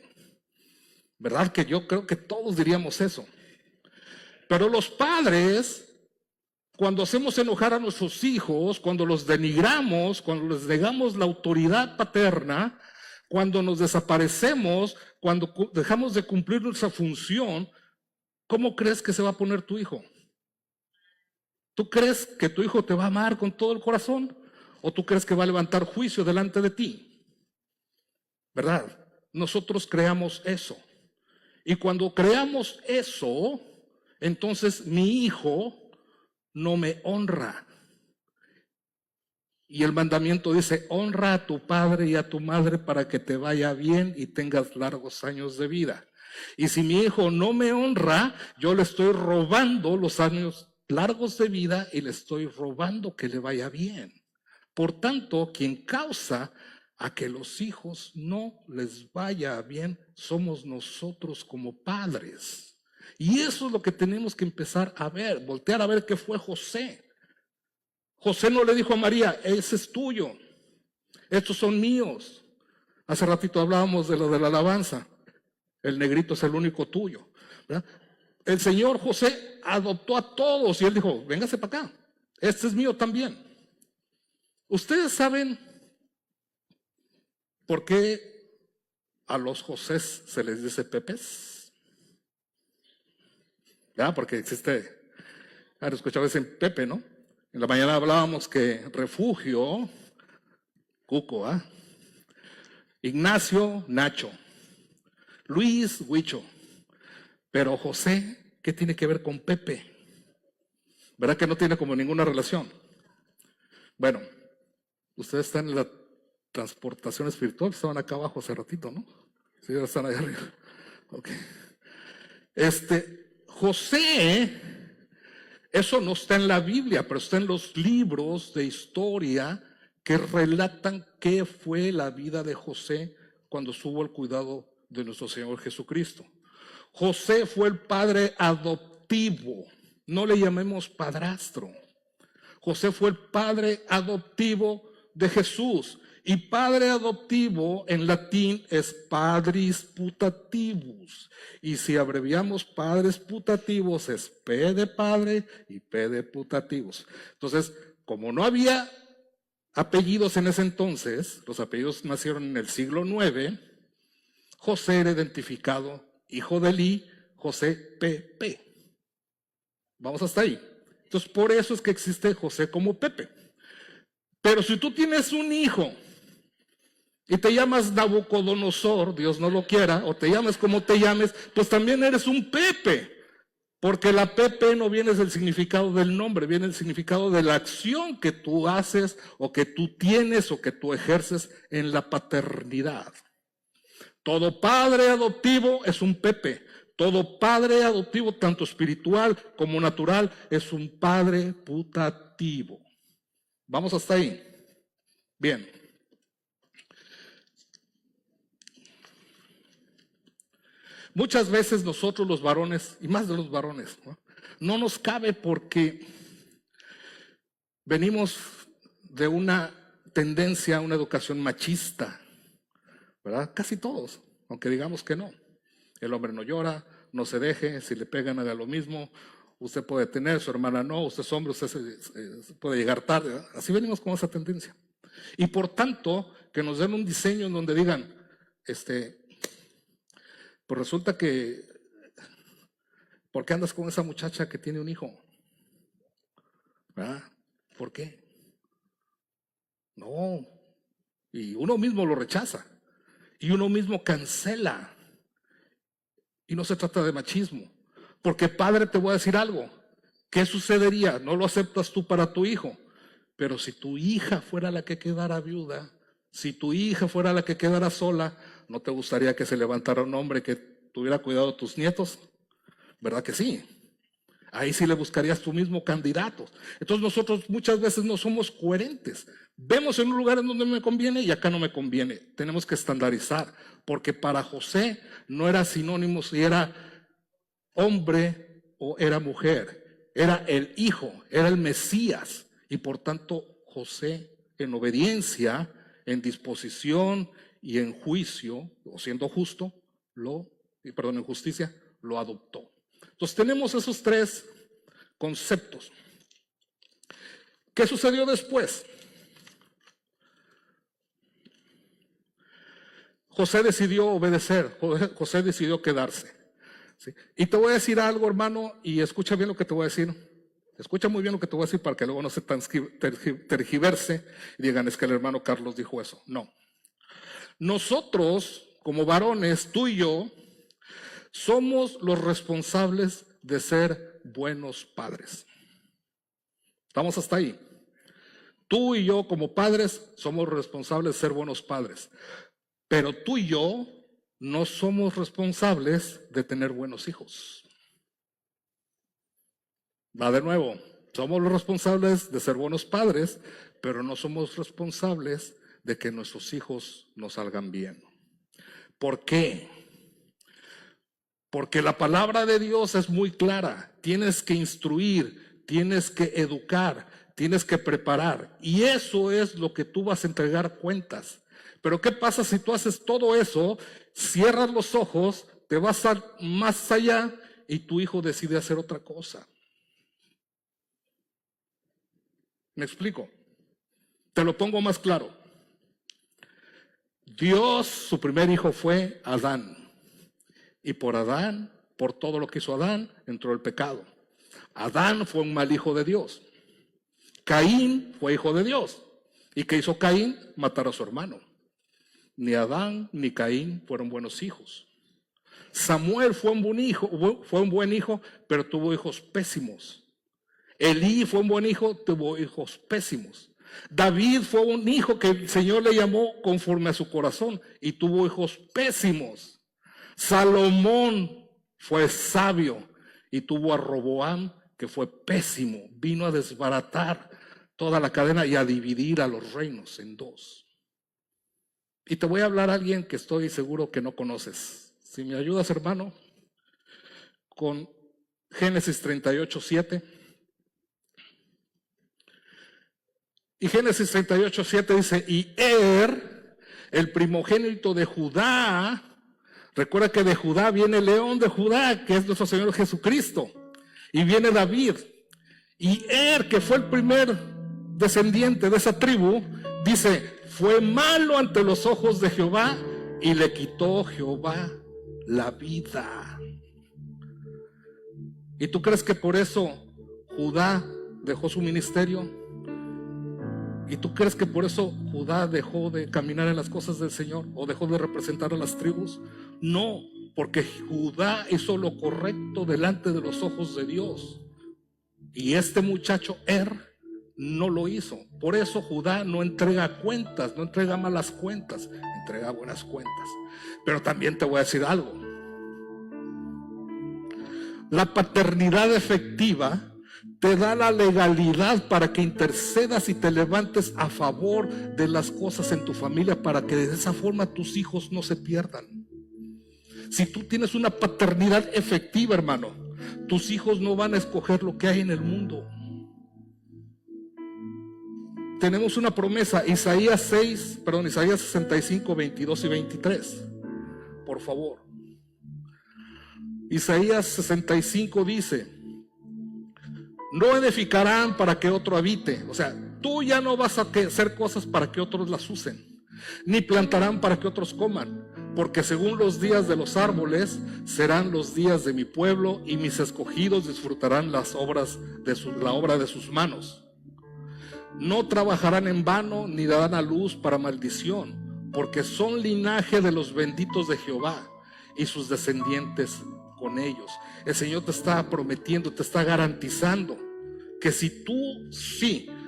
¿Verdad? Que yo creo que todos diríamos eso. Pero los padres, cuando hacemos enojar a nuestros hijos, cuando los denigramos, cuando les negamos la autoridad paterna, cuando nos desaparecemos, cuando dejamos de cumplir nuestra función, ¿cómo crees que se va a poner tu hijo? ¿Tú crees que tu hijo te va a amar con todo el corazón? ¿O tú crees que va a levantar juicio delante de ti? ¿Verdad? Nosotros creamos eso. Y cuando creamos eso, entonces mi hijo no me honra. Y el mandamiento dice: honra a tu padre y a tu madre para que te vaya bien y tengas largos años de vida. Y si mi hijo no me honra, yo le estoy robando los años largos de vida y le estoy robando que le vaya bien. Por tanto, quien causa a que los hijos no les vaya bien somos nosotros como padres. Y eso es lo que tenemos que empezar a ver, voltear a ver qué fue José. José no le dijo a María: ese es tuyo, estos son míos. Hace ratito hablábamos de lo de la alabanza. El negrito es el único tuyo, ¿verdad? el Señor José adoptó a todos y él dijo, véngase para acá, este es mío también. ¿Ustedes saben por qué a los Josés se les dice Pepes? Ya, porque existe, escuchaba ese Pepe, ¿no? En la mañana hablábamos que refugio, Cuco, Ignacio, Nacho, Luis, Huicho, pero José, ¿qué tiene que ver con Pepe? ¿Verdad que no tiene como ninguna relación? Bueno, ustedes están en la transportación espiritual, estaban acá abajo hace ratito, ¿no? Sí, ahora están ahí arriba. Ok. José, eso no está en la Biblia, pero está en los libros de historia que relatan qué fue la vida de José cuando estuvo al cuidado de nuestro Señor Jesucristo. José fue el padre adoptivo, no le llamemos padrastro. José fue el padre adoptivo de Jesús. Y padre adoptivo en latín es padris putativus. Y si abreviamos padres putativos es P de padre y P de putativos. Entonces, como no había apellidos en ese entonces, los apellidos nacieron en el siglo IX, José era identificado hijo de Eli, José Pepe. Vamos hasta ahí. Entonces, por eso es que existe José como Pepe. Pero si tú tienes un hijo y te llamas Nabucodonosor, Dios no lo quiera, o te llames como te llames, pues también eres un Pepe. Porque la Pepe no viene del significado del nombre, viene del significado de la acción que tú haces, o que tú tienes, o que tú ejerces en la paternidad. Todo padre adoptivo es un Pepe. Todo padre adoptivo, tanto espiritual como natural, es un padre putativo. ¿Vamos hasta ahí? Bien. Muchas veces nosotros los varones, y más de los varones, no nos cabe porque venimos de una tendencia a una educación machista, ¿verdad? Casi todos, aunque digamos que no. El hombre no llora, no se deje, si le pegan haga lo mismo, usted puede tener, su hermana no, usted es hombre, usted puede llegar tarde, ¿verdad? Así venimos con esa tendencia. Y por tanto, que nos den un diseño en donde digan, pues resulta que, ¿por qué andas con esa muchacha que tiene un hijo? ¿Verdad? ¿Por qué? No. Y uno mismo lo rechaza. Y uno mismo cancela. Y no se trata de machismo. Porque padre, te voy a decir algo. ¿Qué sucedería? No lo aceptas tú para tu hijo. Pero si tu hija fuera la que quedara viuda, si tu hija fuera la que quedara sola, ¿no te gustaría que se levantara un hombre que tuviera cuidado de tus nietos? ¿Verdad que sí? Ahí sí le buscarías tu mismo candidato. Entonces nosotros muchas veces no somos coherentes. Vemos en un lugar en donde me conviene y acá no me conviene. Tenemos que estandarizar, porque para José no era sinónimo si era hombre o era mujer. Era el hijo, era el Mesías. Y por tanto José, en obediencia, en disposición y en juicio, o siendo justo, en justicia, lo adoptó. Entonces tenemos esos tres conceptos. ¿Qué sucedió después? José decidió obedecer, José decidió quedarse. ¿Sí? Y te voy a decir algo, hermano, y escucha bien lo que te voy a decir. Escucha muy bien lo que te voy a decir para que luego no se tergiverse y digan, es que el hermano Carlos dijo eso. No. Nosotros, como varones, tú y yo, somos los responsables de ser buenos padres. ¿Estamos hasta ahí? Tú y yo, como padres, somos responsables de ser buenos padres. Pero tú y yo no somos responsables de tener buenos hijos. Va de nuevo, somos los responsables de ser buenos padres, pero no somos responsables de que nuestros hijos nos salgan bien. ¿Por qué? Porque la palabra de Dios es muy clara. Tienes que instruir, tienes que educar, tienes que preparar. Y eso es lo que tú vas a entregar cuentas. Pero ¿qué pasa si tú haces todo eso, cierras los ojos, te vas más allá y tu hijo decide hacer otra cosa. ¿Me explico? Te lo pongo más claro. Dios, su primer hijo fue Adán. Y por Adán, por todo lo que hizo Adán, entró el pecado. Adán fue un mal hijo de Dios. Caín fue hijo de Dios. ¿Y qué hizo Caín? Matar a su hermano. Ni Adán ni Caín fueron buenos hijos. Samuel fue un buen hijo, pero tuvo hijos pésimos. Elí fue un buen hijo, tuvo hijos pésimos. David fue un hijo que el Señor le llamó conforme a su corazón y tuvo hijos pésimos. Salomón fue sabio y tuvo a Roboam, que fue pésimo. Vino a desbaratar toda la cadena y a dividir a los reinos en dos. Y te voy a hablar a alguien que estoy seguro que no conoces. Si me ayudas, hermano, con Génesis 38:7. Y Génesis 38:7 dice, y el primogénito de Judá, recuerda que de Judá viene el león de Judá, que es nuestro Señor Jesucristo, y viene David. Y que fue el primer descendiente de esa tribu, dice, fue malo ante los ojos de Jehová y le quitó Jehová la vida. ¿Y tú crees que por eso Judá dejó su ministerio? ¿Y tú crees que por eso Judá dejó de caminar en las cosas del Señor o dejó de representar a las tribus? No, porque Judá hizo lo correcto delante de los ojos de Dios. Y este muchacho no lo hizo. Por eso Judá no entrega cuentas, no entrega malas cuentas, entrega buenas cuentas. Pero también te voy a decir algo. La paternidad efectiva te da la legalidad para que intercedas y te levantes a favor de las cosas en tu familia, para que de esa forma tus hijos no se pierdan. Si tú tienes una paternidad efectiva, hermano, tus hijos no van a escoger lo que hay en el mundo. Tenemos una promesa, Isaías 65, 22 y 23. Por favor. Isaías 65 dice, no edificarán para que otro habite. O sea, tú ya no vas a hacer cosas para que otros las usen, ni plantarán para que otros coman, porque según los días de los árboles serán los días de mi pueblo, y mis escogidos disfrutarán la obra de sus manos. No trabajarán en vano, ni darán a luz para maldición, porque son linaje de los benditos de Jehová, y sus descendientes con ellos. El Señor te está prometiendo, te está garantizando que si tú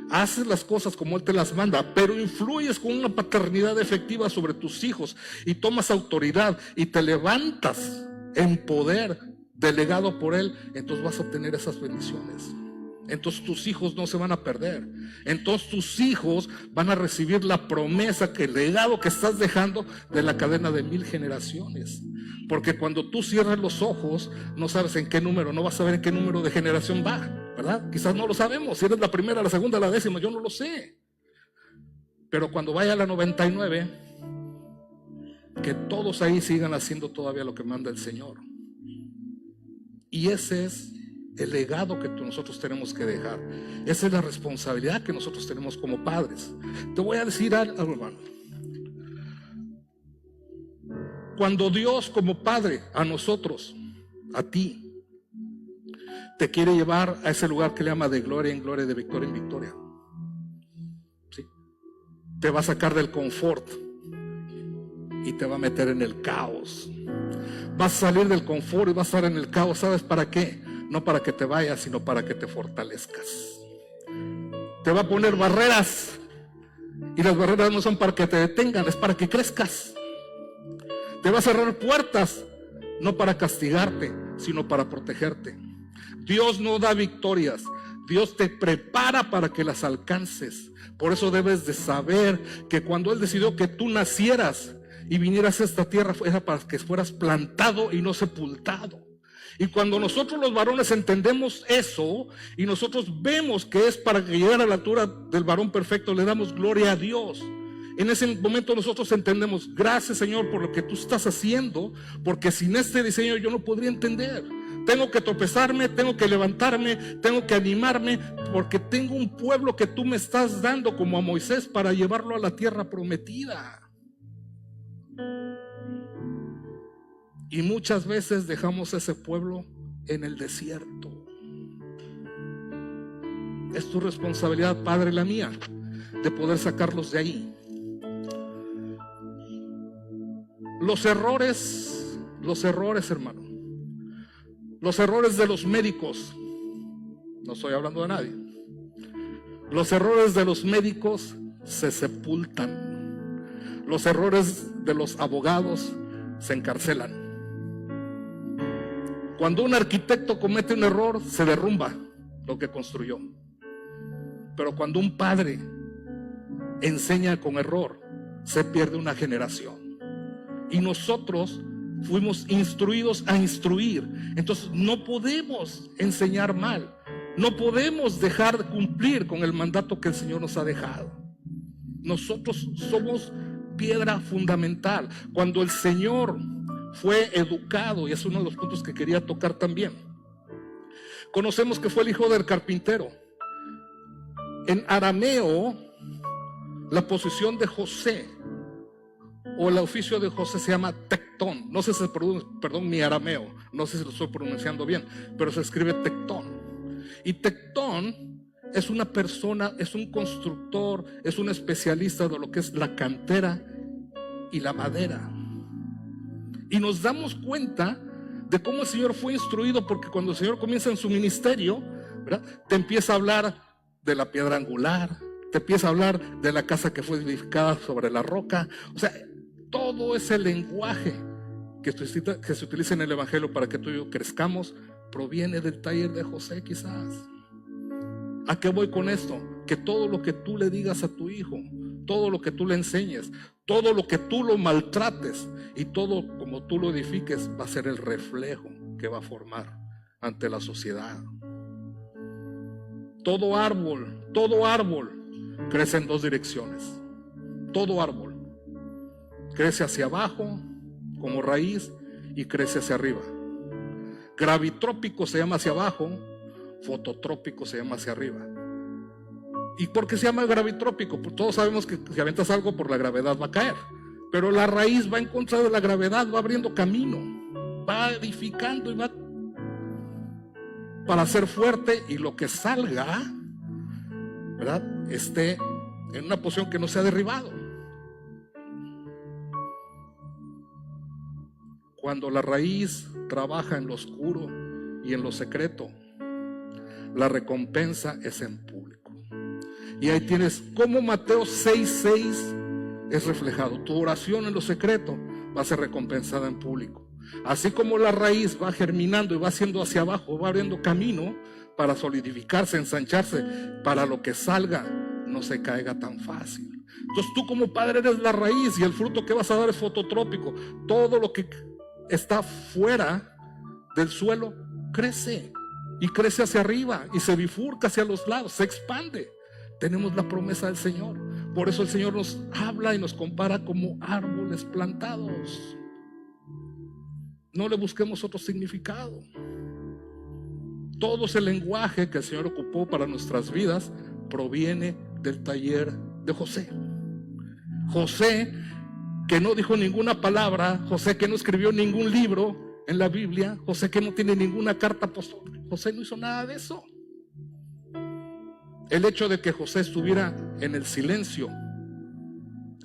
haces las cosas como Él te las manda, pero influyes con una paternidad efectiva sobre tus hijos y tomas autoridad y te levantas en poder delegado por Él, entonces vas a obtener esas bendiciones. Entonces tus hijos no se van a perder. Entonces tus hijos van a recibir la promesa, que el legado que estás dejando de la cadena de 1000 generaciones. Porque cuando tú cierras los ojos, no sabes en qué número, no vas a saber en qué número de generación va, ¿verdad? Quizás no lo sabemos, si eres la primera, la segunda, la décima, yo no lo sé. Pero cuando vaya a la 99, que todos ahí sigan haciendo todavía lo que manda el Señor. Y ese es el legado que nosotros tenemos que dejar. Esa es la responsabilidad que nosotros tenemos como padres. Te voy a decir algo, hermano. Cuando Dios como Padre a nosotros, a ti, te quiere llevar a ese lugar que le llama de gloria en gloria, de victoria en victoria, ¿sí? Te va a sacar del confort y te va a meter en el caos. Vas a salir del confort y vas a estar en el caos. ¿Sabes para qué? No para que te vayas, sino para que te fortalezcas. Te va a poner barreras, y las barreras no son para que te detengan, es para que crezcas. Te va a cerrar puertas, no para castigarte, sino para protegerte. Dios no da victorias, Dios te prepara para que las alcances. Por eso debes de saber que cuando Él decidió que tú nacieras y vinieras a esta tierra, era para que fueras plantado y no sepultado. Y cuando nosotros los varones entendemos eso y nosotros vemos que es para llegar a la altura del varón perfecto, le damos gloria a Dios. En ese momento nosotros entendemos, gracias Señor por lo que tú estás haciendo, porque sin este diseño yo no podría entender. tengo que tropezarme, tengo que levantarme, tengo que animarme, porque tengo un pueblo que tú me estás dando como a Moisés para llevarlo a la tierra prometida. Y muchas veces dejamos ese pueblo en el desierto. Es tu responsabilidad, Padre, la mía, de poder sacarlos de ahí. Los errores, hermano. Los errores de los médicos. No estoy hablando de nadie. Los errores de los médicos se sepultan. Los errores de los abogados se encarcelan. Cuando un arquitecto comete un error, se derrumba lo que construyó. Pero cuando un padre enseña con error, se pierde una generación. Y nosotros fuimos instruidos a instruir. Entonces no podemos enseñar mal. No podemos dejar de cumplir con el mandato que el Señor nos ha dejado. Nosotros somos piedra fundamental. Cuando el Señor fue educado, y es uno de los puntos que quería tocar también, conocemos que fue el hijo del carpintero. En arameo, la posición de José o el oficio de José se llama tectón. No sé si se pronuncia, perdón, mi arameo, no sé si lo estoy pronunciando bien, pero se escribe tectón. Y tectón es una persona, es un constructor, es un especialista de lo que es la cantera y la madera. Y nos damos cuenta de cómo el Señor fue instruido, porque cuando el Señor comienza en su ministerio, ¿verdad?, te empieza a hablar de la piedra angular, te empieza a hablar de la casa que fue edificada sobre la roca. O sea, todo ese lenguaje que se utiliza en el Evangelio para que tú y yo crezcamos, proviene del taller de José quizás. ¿A qué voy con esto? Que todo lo que tú le digas a tu hijo, todo lo que tú le enseñes, todo lo que tú lo maltrates y todo como tú lo edifiques, va a ser el reflejo que va a formar ante la sociedad. Todo árbol crece en dos direcciones. Todo árbol crece hacia abajo como raíz y crece hacia arriba. Gravitrópico se llama hacia abajo, fototrópico se llama hacia arriba. ¿Y por qué se llama gravitrópico? Pues todos sabemos que si aventas algo por la gravedad va a caer, pero la raíz va en contra de la gravedad, va abriendo camino, va edificando y va para ser fuerte, y lo que salga, ¿verdad?, esté en una posición que no sea derribado. Cuando la raíz trabaja en lo oscuro y en lo secreto, la recompensa es en público. Y ahí tienes como Mateo 6:6 es reflejado. Tu oración en lo secreto va a ser recompensada en público. Así como la raíz va germinando y va haciendo hacia abajo, va abriendo camino para solidificarse, ensancharse, para lo que salga no se caiga tan fácil. Entonces tú como padre eres la raíz, y el fruto que vas a dar es fototrópico. Todo lo que está fuera del suelo crece, y crece hacia arriba y se bifurca hacia los lados, se expande. Tenemos la promesa del Señor. Por eso el Señor nos habla y nos compara como árboles plantados. No le busquemos otro significado. Todo ese lenguaje que el Señor ocupó para nuestras vidas proviene del taller de José. José, que no dijo ninguna palabra, José que no escribió ningún libro en la Biblia, José que no tiene ninguna carta apostólica, José no hizo nada de eso. El hecho de que José estuviera en el silencio,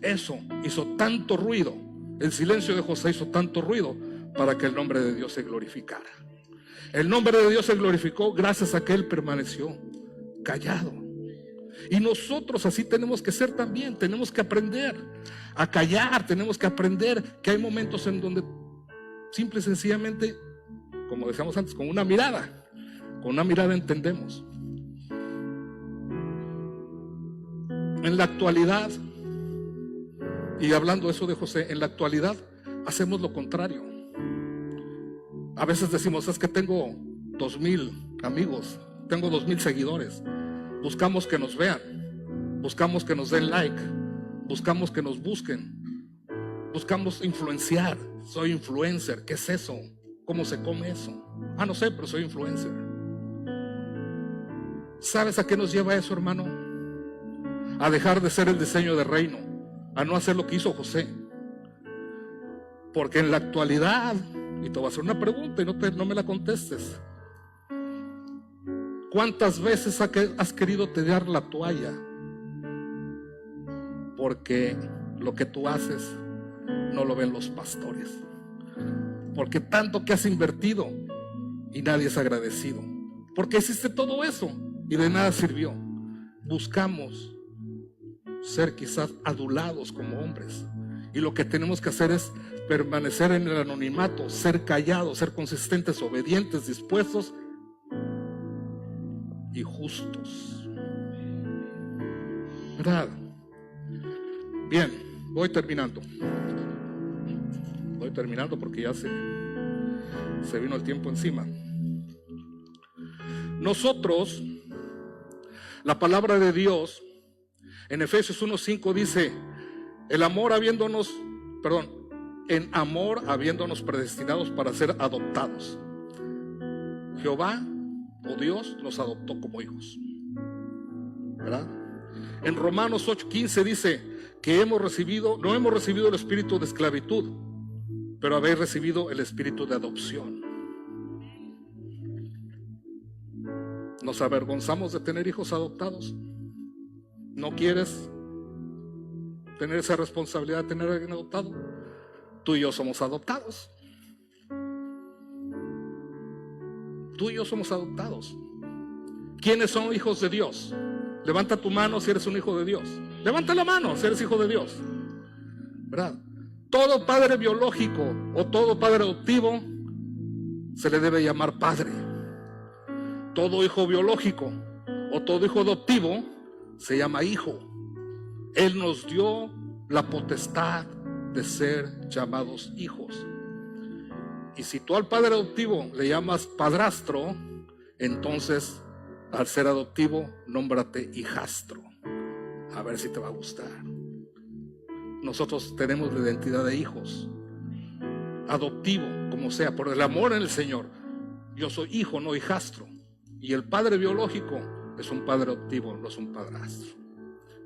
eso hizo tanto ruido. El silencio de José hizo tanto ruido para que el nombre de Dios se glorificara. El nombre de Dios se glorificó gracias a que él permaneció callado. Y nosotros así tenemos que ser también. Tenemos que aprender a callar. Tenemos que aprender que hay momentos en donde simple y sencillamente, como decíamos antes, con una mirada entendemos. En la actualidad, y hablando eso de José, en la actualidad hacemos lo contrario. A veces decimos, es que tengo 2,000 amigos, tengo 2,000 seguidores. Buscamos que nos vean, buscamos que nos den like, buscamos que nos busquen, buscamos influenciar. Soy influencer, ¿qué es eso? ¿Cómo se come eso? Ah, no sé, pero soy influencer. ¿Sabes a qué nos lleva eso, hermano? A dejar de ser el diseño de reino, a no hacer lo que hizo José. Porque en la actualidad, y te voy a hacer una pregunta y no me la contestes, ¿cuántas veces has querido tirar la toalla? Porque lo que tú haces no lo ven los pastores. Porque tanto que has invertido y nadie es agradecido. Porque hiciste todo eso y de nada sirvió. Buscamos ser quizás adulados como hombres. Y lo que tenemos que hacer es permanecer en el anonimato, ser callados, ser consistentes, obedientes, dispuestos y justos. ¿Verdad? Bien, voy terminando porque ya se vino el tiempo encima. Nosotros, la palabra de Dios en Efesios 1:5 dice: en amor habiéndonos predestinados para ser adoptados. Jehová o Dios nos adoptó como hijos, ¿verdad? En Romanos 8:15 dice que no hemos recibido el espíritu de esclavitud, pero habéis recibido el espíritu de adopción. Nos avergonzamos de tener hijos adoptados. ¿No quieres tener esa responsabilidad de tener a alguien adoptado? Tú y yo somos adoptados. Tú y yo somos adoptados. ¿Quiénes son hijos de Dios? Levanta tu mano si eres un hijo de Dios. Levanta la mano si eres hijo de Dios, ¿verdad? Todo padre biológico o todo padre adoptivo se le debe llamar padre. Todo hijo biológico o todo hijo adoptivo se llama hijo. Él nos dio la potestad de ser llamados hijos. Y si tú al padre adoptivo le llamas padrastro, entonces al ser adoptivo, nómbrate hijastro. A ver si te va a gustar. Nosotros tenemos la identidad de hijos. Adoptivo, como sea, por el amor en el Señor. Yo soy hijo, no hijastro. Y el padre biológico es un padre adoptivo, no es un padrastro.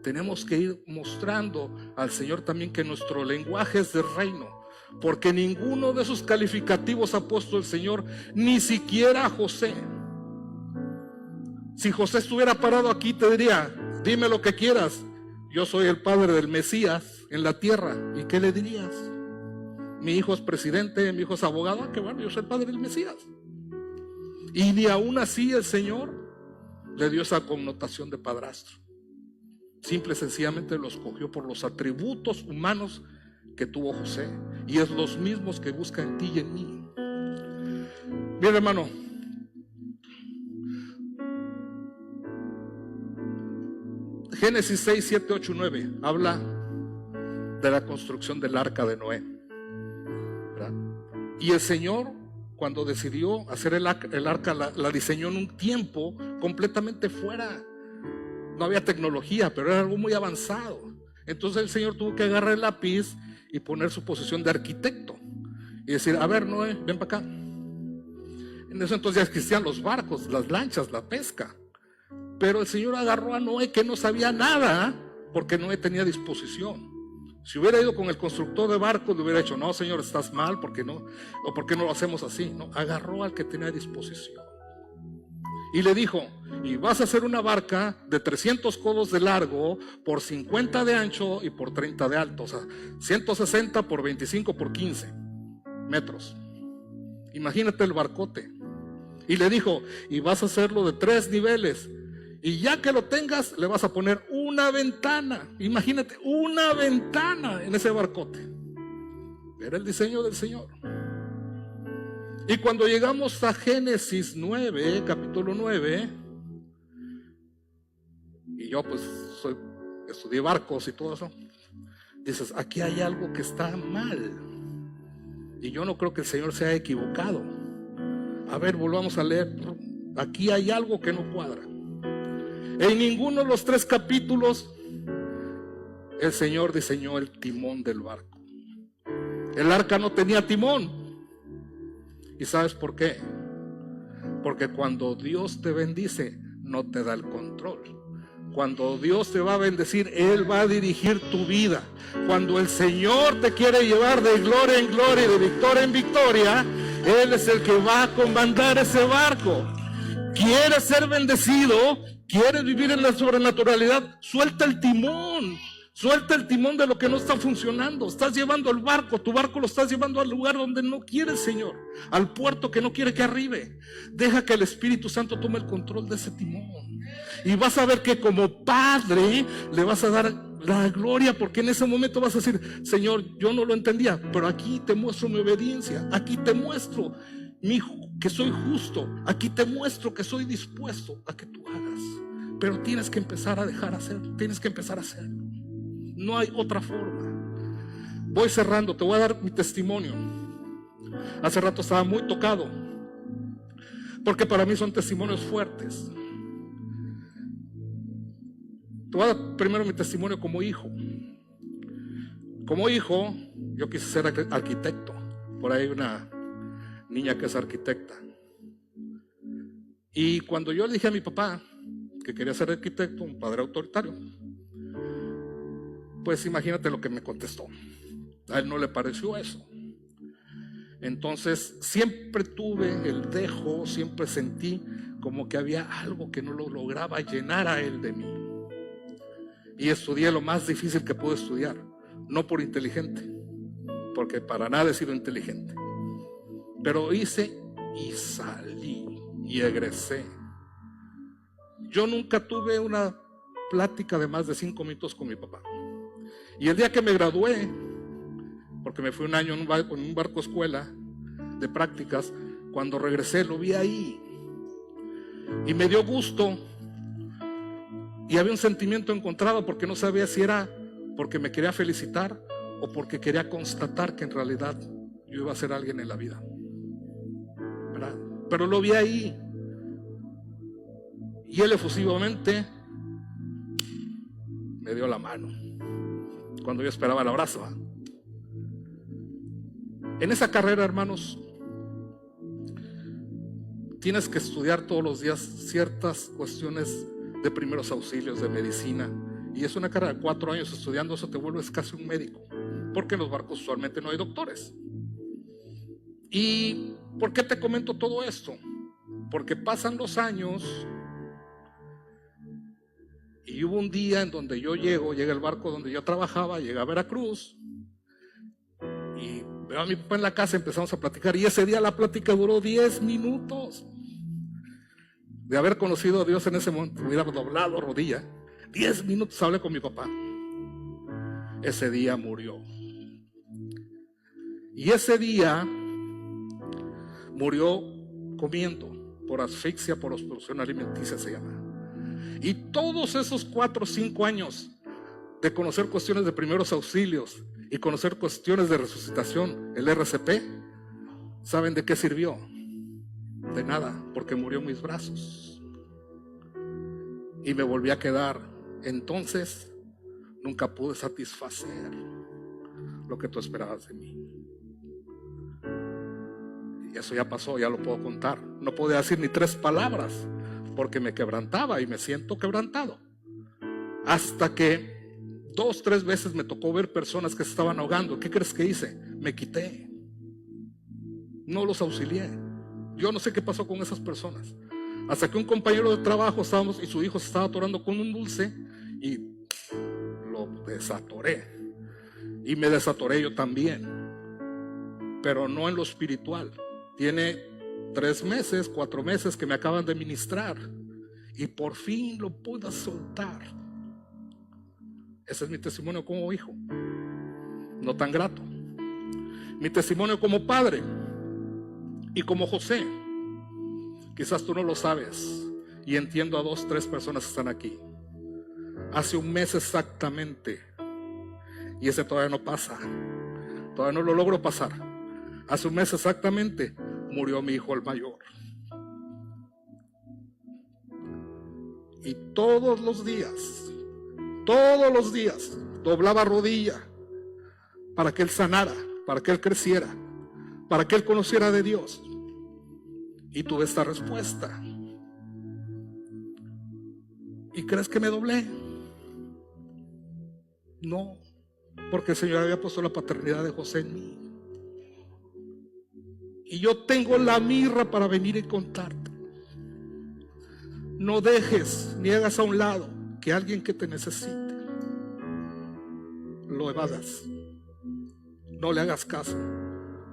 Tenemos que ir mostrando al Señor también que nuestro lenguaje es de reino. Porque ninguno de esos calificativos ha puesto el Señor, ni siquiera José. Si José estuviera parado aquí, te diría: dime lo que quieras, yo soy el padre del Mesías en la tierra. ¿Y qué le dirías? Mi hijo es presidente, mi hijo es abogado. Ah, qué bueno, yo soy el padre del Mesías. Y ni aún así el Señor le dio esa connotación de padrastro. Simple y sencillamente lo escogió por los atributos humanos que tuvo José, y es los mismos que busca en ti y en mí. Bien, hermano, Génesis 6, 7, 8, 9 habla de la construcción del arca de Noé, ¿verdad? Y el Señor, cuando decidió hacer el arca, la diseñó en un tiempo completamente fuera. No había tecnología, pero era algo muy avanzado. Entonces el Señor tuvo que agarrar el lápiz y poner su posición de arquitecto y decir: a ver, Noé, ven para acá. En eso entonces ya existían los barcos, las lanchas, la pesca. Pero el Señor agarró a Noé, que no sabía nada, porque Noé tenía disposición. Si hubiera ido con el constructor de barcos, le hubiera dicho: no, Señor, estás mal, ¿por qué no? O ¿por qué no lo hacemos así? No, agarró al que tenía disposición. Y le dijo: y vas a hacer una barca de 300 codos de largo, por 50 de ancho y por 30 de alto. O sea, 160 por 25 por 15 metros. Imagínate el barcote. Y le dijo: y vas a hacerlo de 3 niveles. Y ya que lo tengas, le vas a poner una ventana. Imagínate, una ventana en ese barcote. Era el diseño del Señor. Y cuando llegamos a Génesis 9, capítulo 9, y yo pues estudié barcos y todo eso, dices: aquí hay algo que está mal. Y yo no creo que el Señor se haya equivocado. A ver, volvamos a leer. Aquí hay algo que no cuadra. En ninguno de los 3 capítulos el Señor diseñó el timón del barco. El arca no tenía timón. ¿Y sabes por qué? Porque cuando Dios te bendice, no te da el control. Cuando Dios te va a bendecir, Él va a dirigir tu vida. Cuando el Señor te quiere llevar de gloria en gloria y de victoria en victoria, Él es el que va a comandar ese barco. ¿Quieres ser bendecido? ¿Quieres vivir en la sobrenaturalidad? Suelta el timón. Suelta el timón de lo que no está funcionando. Estás llevando el barco, tu barco lo estás llevando al lugar donde no quiere el Señor, al puerto que no quiere que arribe. Deja que el Espíritu Santo tome el control de ese timón. Y vas a ver que como padre le vas a dar la gloria, porque en ese momento vas a decir: Señor, yo no lo entendía, pero aquí te muestro mi obediencia, aquí te muestro que soy justo, aquí te muestro que soy dispuesto a que tú hagas. Pero tienes que empezar a dejar hacer, tienes que empezar a hacerlo. No hay otra forma. Voy cerrando, te voy a dar mi testimonio. Hace rato estaba muy tocado, porque para mí son testimonios fuertes. Te voy a dar primero mi testimonio como hijo. Como hijo, yo quise ser arquitecto. Por ahí hay una niña que es arquitecta. Y cuando yo le dije a mi papá que quería ser arquitecto, un padre autoritario, pues imagínate lo que me contestó. A él no le pareció eso. Entonces siempre tuve el dejo, siempre sentí como que había algo que no lo lograba llenar a él de mí. Y estudié lo más difícil que pude estudiar, no por inteligente, porque para nada he sido inteligente, pero hice y salí y egresé. Yo nunca tuve una plática de más de 5 minutos con mi papá. Y el día que me gradué, porque me fui un año en un barco escuela de prácticas, cuando regresé lo vi ahí y me dio gusto. Y había un sentimiento encontrado, porque no sabía si era porque me quería felicitar o porque quería constatar que en realidad yo iba a ser alguien en la vida, ¿verdad? Pero lo vi ahí y él efusivamente me dio la mano cuando yo esperaba el abrazo. En esa carrera, hermanos, tienes que estudiar todos los días ciertas cuestiones de primeros auxilios, de medicina, y es una carrera de 4 años. Estudiando eso te vuelves casi un médico, porque en los barcos usualmente no hay doctores. ¿Y por qué te comento todo esto? Porque pasan los años y hubo un día en donde llega el barco donde yo trabajaba, llega a Veracruz y veo a mi papá en la casa, empezamos a platicar, y ese día la plática duró 10 minutos. De haber conocido a Dios en ese momento, hubiera doblado rodilla. 10 minutos hablé con mi papá. Ese día murió. Y ese día murió comiendo, por asfixia, por obstrucción alimenticia se llama. Y todos esos 4 o 5 años de conocer cuestiones de primeros auxilios y conocer cuestiones de resucitación, el RCP, ¿saben de qué sirvió? De nada, porque murió en mis brazos y me volví a quedar. Entonces nunca pude satisfacer lo que tú esperabas de mí. Y eso ya pasó, ya lo puedo contar. No podía decir ni 3 palabras porque me quebrantaba, y me siento quebrantado. Hasta que 2 o 3 veces me tocó ver personas que se estaban ahogando. ¿Qué crees que hice? Me quité, no los auxilié. Yo no sé qué pasó con esas personas, hasta que un compañero de trabajo y su hijo se estaba atorando con un dulce y lo desatoré, y me desatoré yo también, pero no en lo espiritual. Tiene 3 meses, 4 meses que me acaban de ministrar y por fin lo pude soltar. Ese es mi testimonio como hijo, no tan grato. Mi testimonio como padre y como José. Quizás tú no lo sabes, y entiendo a 2 o 3 personas que están aquí. Hace un mes exactamente, y ese todavía no pasa, todavía no lo logro pasar. Hace un mes exactamente murió mi hijo el mayor. Y todos los días doblaba rodilla para que él sanara, para que él creciera, para que él conociera de Dios. Y tuve esta respuesta. ¿Y crees que me doblé? No, porque el Señor había puesto la paternidad de José en mí. Y yo tengo la mirra para venir y contarte. No dejes ni hagas a un lado que alguien que te necesite lo evadas. No le hagas caso,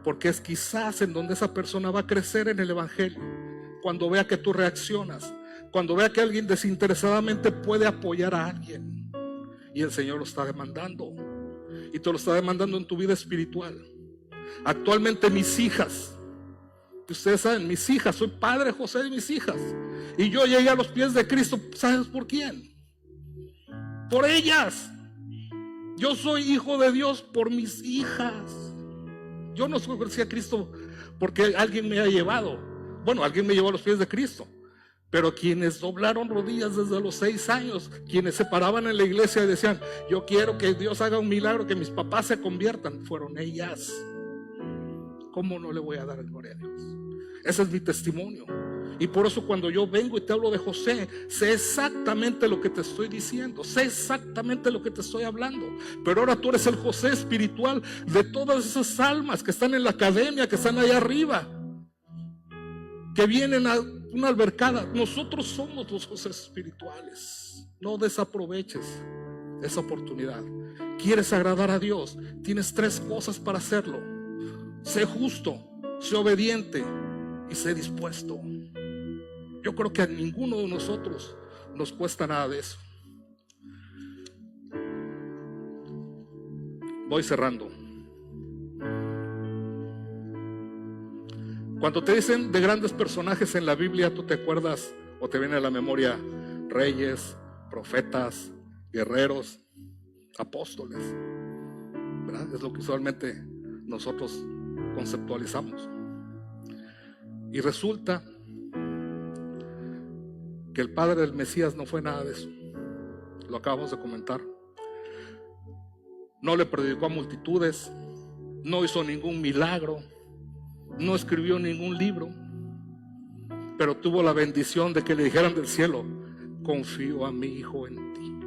porque es quizás en donde esa persona va a crecer en el evangelio. Cuando vea que tú reaccionas, cuando vea que alguien desinteresadamente puede apoyar a alguien, y el Señor lo está demandando, y te lo está demandando en tu vida espiritual. Actualmente mis hijas, ustedes saben, mis hijas, soy padre José de mis hijas, y yo llegué a los pies de Cristo. ¿Sabes por quién? Por ellas. Yo soy hijo de Dios por mis hijas. Yo no conocí a Cristo porque alguien me ha llevado. Bueno, alguien me llevó a los pies de Cristo, pero quienes doblaron rodillas desde los 6 años, quienes se paraban en la iglesia y decían: yo quiero que Dios haga un milagro, que mis papás se conviertan, fueron ellas. ¿Cómo no le voy a dar gloria a Dios? Ese es mi testimonio. Y por eso cuando yo vengo y te hablo de José, sé exactamente lo que te estoy diciendo, sé exactamente lo que te estoy hablando. Pero ahora tú eres el José espiritual de todas esas almas que están en la academia, que están allá arriba, que vienen a una albercada. Nosotros somos los José espirituales. No desaproveches esa oportunidad. ¿Quieres agradar a Dios? Tienes 3 cosas para hacerlo: sé justo, sé obediente y sé dispuesto. Yo creo que a ninguno de nosotros nos cuesta nada de eso. Voy cerrando. Cuando te dicen de grandes personajes en la Biblia, tú te acuerdas o te viene a la memoria reyes, profetas, guerreros, apóstoles, ¿verdad? Es lo que usualmente nosotros conceptualizamos. Y resulta que el padre del Mesías no fue nada de eso. Lo acabamos de comentar. No le predicó a multitudes, no hizo ningún milagro, no escribió ningún libro, pero tuvo la bendición de que le dijeran del cielo: confío a mi hijo en ti.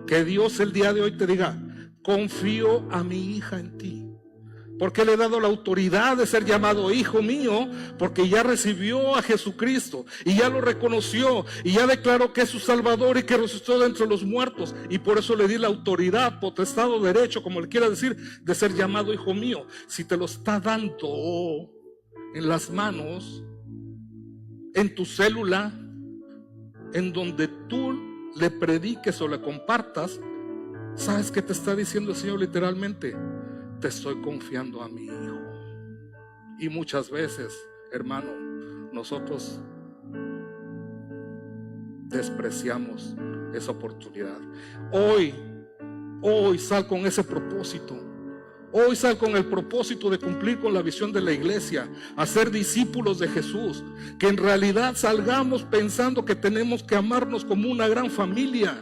Que Dios el día de hoy te diga: confío a mi hija en ti. Porque le he dado la autoridad de ser llamado hijo mío, porque ya recibió a Jesucristo y ya lo reconoció y ya declaró que es su Salvador y que resucitó de entre los muertos, y por eso le di la autoridad, potestad o derecho, como le quiera decir, de ser llamado hijo mío. Si te lo está dando en las manos, en tu célula, en donde tú le prediques o le compartas, ¿sabes qué te está diciendo el Señor literalmente? Te estoy confiando a mi hijo. Y muchas veces, hermano, nosotros despreciamos esa oportunidad. Hoy sal con ese propósito. Hoy sal con el propósito de cumplir con la visión de la iglesia, hacer discípulos de Jesús, que en realidad salgamos pensando que tenemos que amarnos como una gran familia.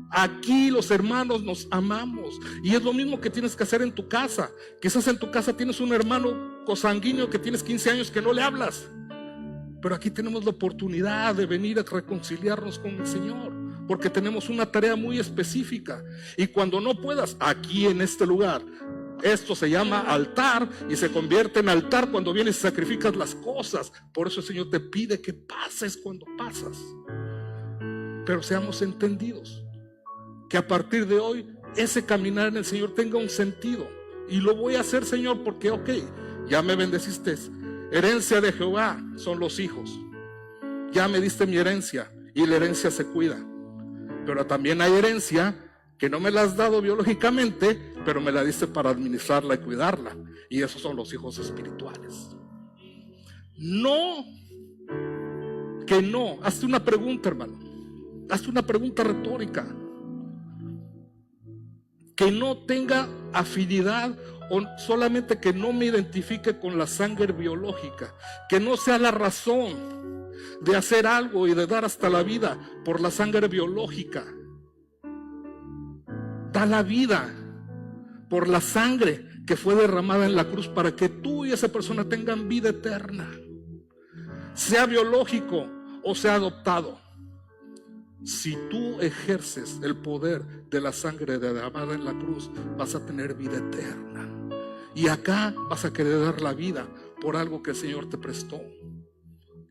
Aquí los hermanos nos amamos, y es lo mismo que tienes que hacer en tu casa. Quizás en tu casa tienes un hermano cosanguíneo que tienes 15 años que no le hablas, pero aquí tenemos la oportunidad de venir a reconciliarnos con el Señor, porque tenemos una tarea muy específica. Y cuando no puedas, aquí en este lugar, esto se llama altar, y se convierte en altar cuando vienes y sacrificas las cosas. Por eso el Señor te pide que pases cuando pasas. Pero seamos entendidos, que a partir de hoy ese caminar en el Señor tenga un sentido. Y lo voy a hacer, Señor, porque ya me bendeciste. Herencia de Jehová son los hijos. Ya me diste mi herencia, y la herencia se cuida. Pero también hay herencia que no me la has dado biológicamente, pero me la diste para administrarla y cuidarla. Y esos son los hijos espirituales. No, que no. Hazte una pregunta, hermano. Hazte una pregunta retórica. Que no tenga afinidad, o solamente que no me identifique con la sangre biológica, que no sea la razón de hacer algo y de dar hasta la vida por la sangre biológica. Da la vida por la sangre que fue derramada en la cruz para que tú y esa persona tengan vida eterna, sea biológico o sea adoptado. Si tú ejerces el poder de la sangre derramada en la cruz, vas a tener vida eterna. Y acá vas a querer dar la vida por algo que el Señor te prestó.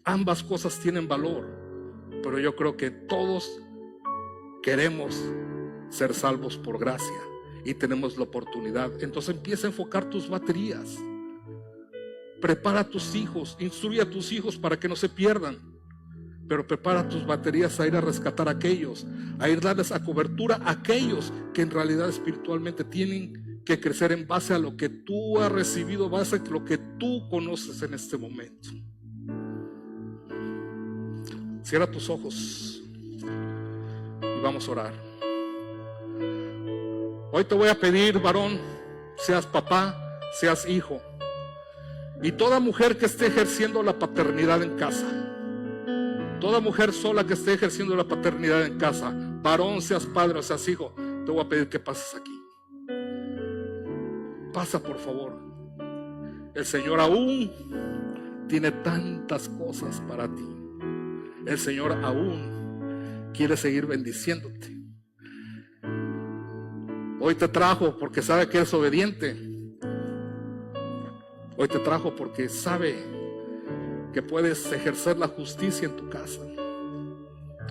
Ambas cosas tienen valor, pero yo creo que todos queremos ser salvos por gracia y tenemos la oportunidad. Entonces empieza a enfocar tus baterías. Prepara a tus hijos, instruye a tus hijos para que no se pierdan. Pero prepara tus baterías a ir a rescatar a aquellos, a ir a darles a cobertura a aquellos que en realidad espiritualmente tienen que crecer en base a lo que tú has recibido, base a lo que tú conoces en este momento. Cierra tus ojos y vamos a orar. Hoy te voy a pedir, varón, seas papá, seas hijo, y toda mujer que esté ejerciendo la paternidad en casa, toda mujer sola que esté ejerciendo la paternidad en casa, varón, seas padre o seas hijo, te voy a pedir que pases aquí. Pasa, por favor. El Señor aún tiene tantas cosas para ti. El Señor aún quiere seguir bendiciéndote. Hoy te trajo porque sabe que eres obediente. Hoy te trajo porque sabe que puedes ejercer la justicia en tu casa.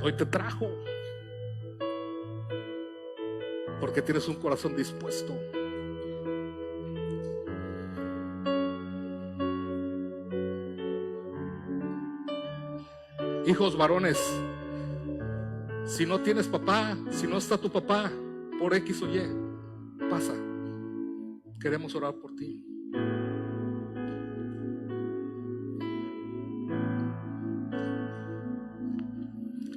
Hoy te trajo porque tienes un corazón dispuesto. Hijos varones, si no tienes papá, si no está tu papá por X o Y, pasa. Queremos orar por ti.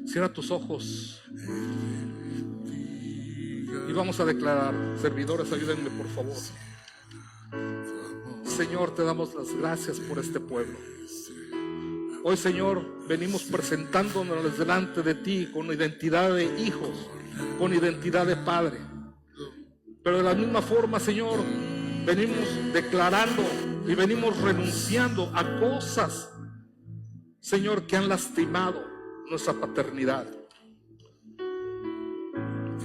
Cierra tus ojos y vamos a declarar. Servidores, ayúdenme por favor. Señor, te damos las gracias por este pueblo. Hoy, Señor, venimos presentándonos delante de ti con identidad de hijos, con identidad de padre. Pero de la misma forma, Señor, venimos declarando y venimos renunciando a cosas, Señor, que han lastimado nuestra paternidad.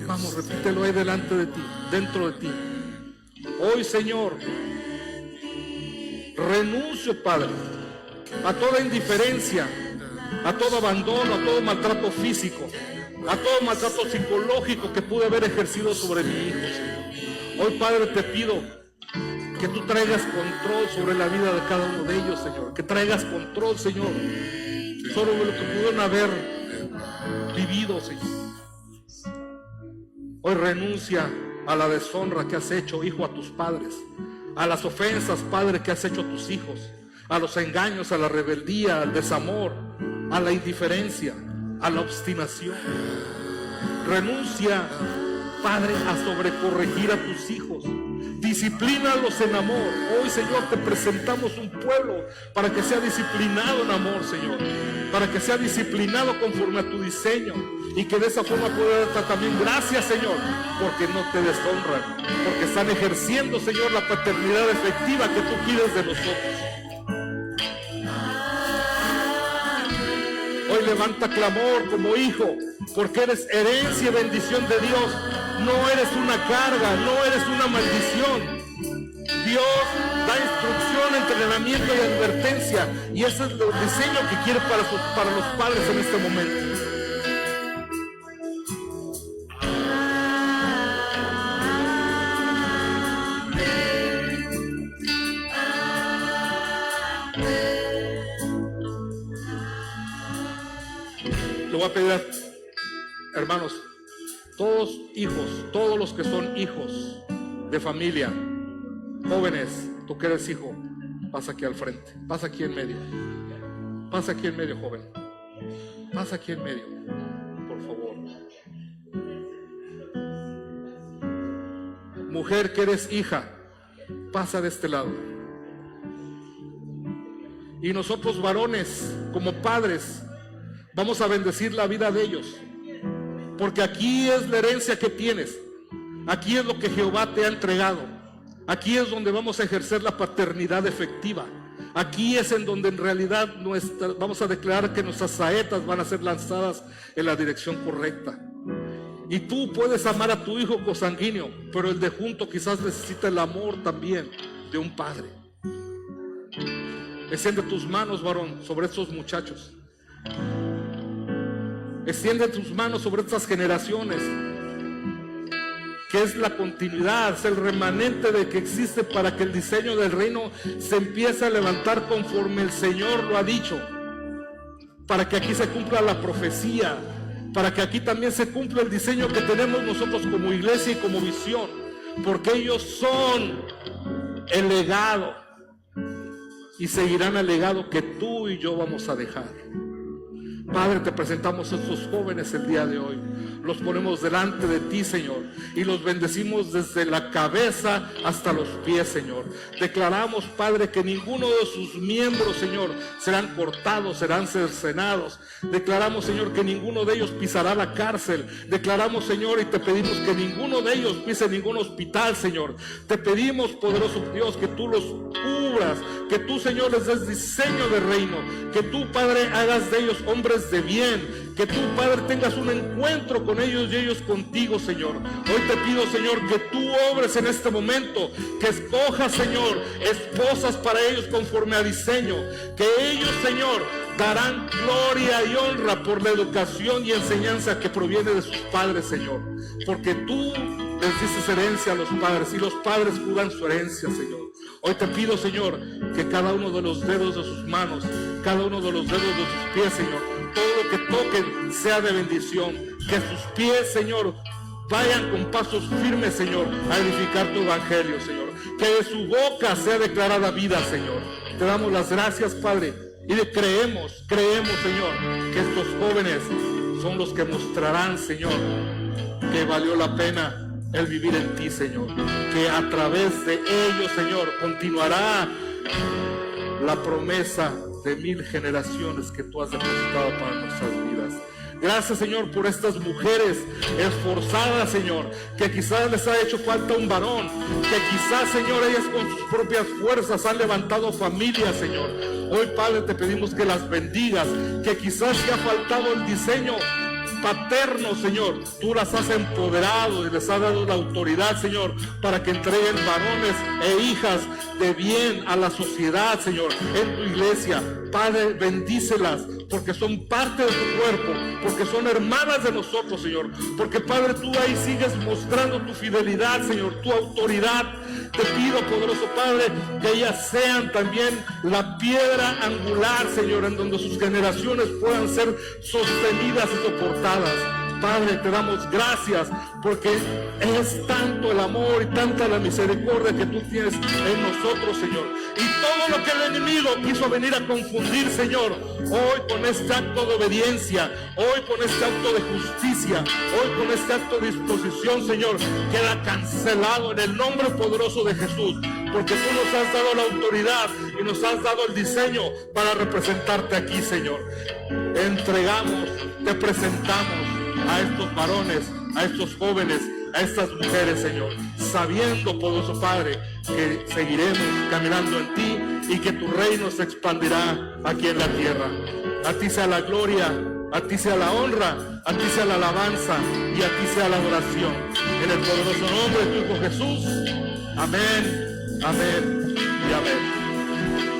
Vamos, repítelo ahí delante de ti, dentro de ti. Hoy, Señor, renuncio, Padre, a toda indiferencia, a todo abandono, a todo maltrato físico, a todo maltrato psicológico que pude haber ejercido sobre mi hijo, Señor. Hoy, Padre, te pido que tú traigas control sobre la vida de cada uno de ellos, Señor. Que traigas control, Señor, sobre lo que pudieron haber vivido, Señor. Hoy renuncia a la deshonra que has hecho, hijo, a tus padres, a las ofensas, Padre, que has hecho a tus hijos, a los engaños, a la rebeldía, al desamor, a la indiferencia, a la obstinación. Renuncia, Padre, a sobrecorregir a tus hijos. Disciplínalos en amor. Hoy, Señor, te presentamos un pueblo para que sea disciplinado en amor, Señor, para que sea disciplinado conforme a tu diseño, y que de esa forma pueda darte también gracias, Señor, porque no te deshonran, porque están ejerciendo, Señor, la paternidad efectiva que tú pides de nosotros. Hoy levanta clamor como hijo, porque eres herencia y bendición de Dios. No eres una carga, no eres una maldición. Dios da instrucción, entrenamiento y advertencia, y ese es el diseño que quiere para los padres en este momento. Le voy a pedir, hermanos, todos hijos, todos los que son hijos de familia, jóvenes, tú que eres hijo, pasa aquí al frente, pasa aquí en medio, pasa aquí en medio, joven, pasa aquí en medio, por favor. Mujer que eres hija, pasa de este lado. Y nosotros, varones, como padres, vamos a bendecir la vida de ellos, porque aquí es la herencia que tienes, aquí es lo que Jehová te ha entregado. Aquí es donde vamos a ejercer la paternidad efectiva. Aquí es en donde en realidad vamos a declarar que nuestras saetas van a ser lanzadas en la dirección correcta. Y tú puedes amar a tu hijo consanguíneo, pero el de junto quizás necesita el amor también de un padre. Extiende tus manos, varón, sobre estos muchachos. Extiende tus manos sobre estas generaciones, que es la continuidad, es el remanente de que existe para que el diseño del reino se empiece a levantar conforme el Señor lo ha dicho, para que aquí se cumpla la profecía, para que aquí también se cumpla el diseño que tenemos nosotros como iglesia y como visión, porque ellos son el legado y seguirán el legado que tú y yo vamos a dejar. Padre, te presentamos a estos jóvenes el día de hoy. Los ponemos delante de ti, Señor, y los bendecimos desde la cabeza hasta los pies, Señor. Declaramos, Padre, que ninguno de sus miembros, Señor, serán cortados, serán cercenados. Declaramos, Señor, que ninguno de ellos pisará la cárcel. Declaramos, Señor, y te pedimos que ninguno de ellos pise ningún hospital, Señor. Te pedimos, poderoso Dios, que tú los cubras, que tú, Señor, les des diseño de reino, que tú, Padre, hagas de ellos hombres de bien, que tú, Padre, tengas un encuentro con ellos y ellos contigo, Señor. Hoy te pido, Señor, que tú obres en este momento, que escojas, Señor, esposas para ellos conforme a diseño, que ellos, Señor, darán gloria y honra por la educación y enseñanza que proviene de sus padres, Señor, porque tú les dices herencia a los padres y los padres cuidan su herencia, Señor. Hoy te pido, Señor, que cada uno de los dedos de sus manos, cada uno de los dedos de sus pies, Señor, todo lo que toquen sea de bendición, que sus pies, Señor, vayan con pasos firmes, Señor, a edificar tu evangelio, Señor, que de su boca sea declarada vida, Señor. Te damos las gracias, Padre, y creemos, Señor, que estos jóvenes son los que mostrarán, Señor, que valió la pena el vivir en ti, Señor, que a través de ellos, Señor, continuará la promesa de 1000 generaciones que tú has depositado para nuestras vidas. Gracias, Señor, por estas mujeres esforzadas, Señor, que quizás les ha hecho falta un varón, que quizás, Señor, ellas con sus propias fuerzas han levantado familias, Señor. Hoy, Padre, te pedimos que las bendigas, que quizás te ha faltado el diseño paterno, Señor, tú las has empoderado y les has dado la autoridad, Señor, para que entreguen varones e hijas de bien a la sociedad, Señor, en tu iglesia. Padre, bendícelas, porque son parte de tu cuerpo, porque son hermanas de nosotros, Señor, porque, Padre, tú ahí sigues mostrando tu fidelidad, Señor, tu autoridad. Te pido, poderoso Padre, que ellas sean también la piedra angular, Señor, en donde sus generaciones puedan ser sostenidas y soportadas. Padre, te damos gracias porque es tanto el amor y tanta la misericordia que tú tienes en nosotros, Señor. Y todo lo que el enemigo quiso venir a confundir, Señor, hoy con este acto de obediencia, hoy con este acto de justicia, hoy con este acto de disposición, Señor, queda cancelado en el nombre poderoso de Jesús, porque tú nos has dado la autoridad y nos has dado el diseño para representarte aquí, Señor. Entregamos, te presentamos a estos varones, a estos jóvenes, a estas mujeres, Señor, sabiendo, poderoso Padre, que seguiremos caminando en ti y que tu reino se expandirá aquí en la tierra. A ti sea la gloria, a ti sea la honra, a ti sea la alabanza y a ti sea la adoración. En el poderoso nombre de tu Hijo Jesús. Amén, amén y amén.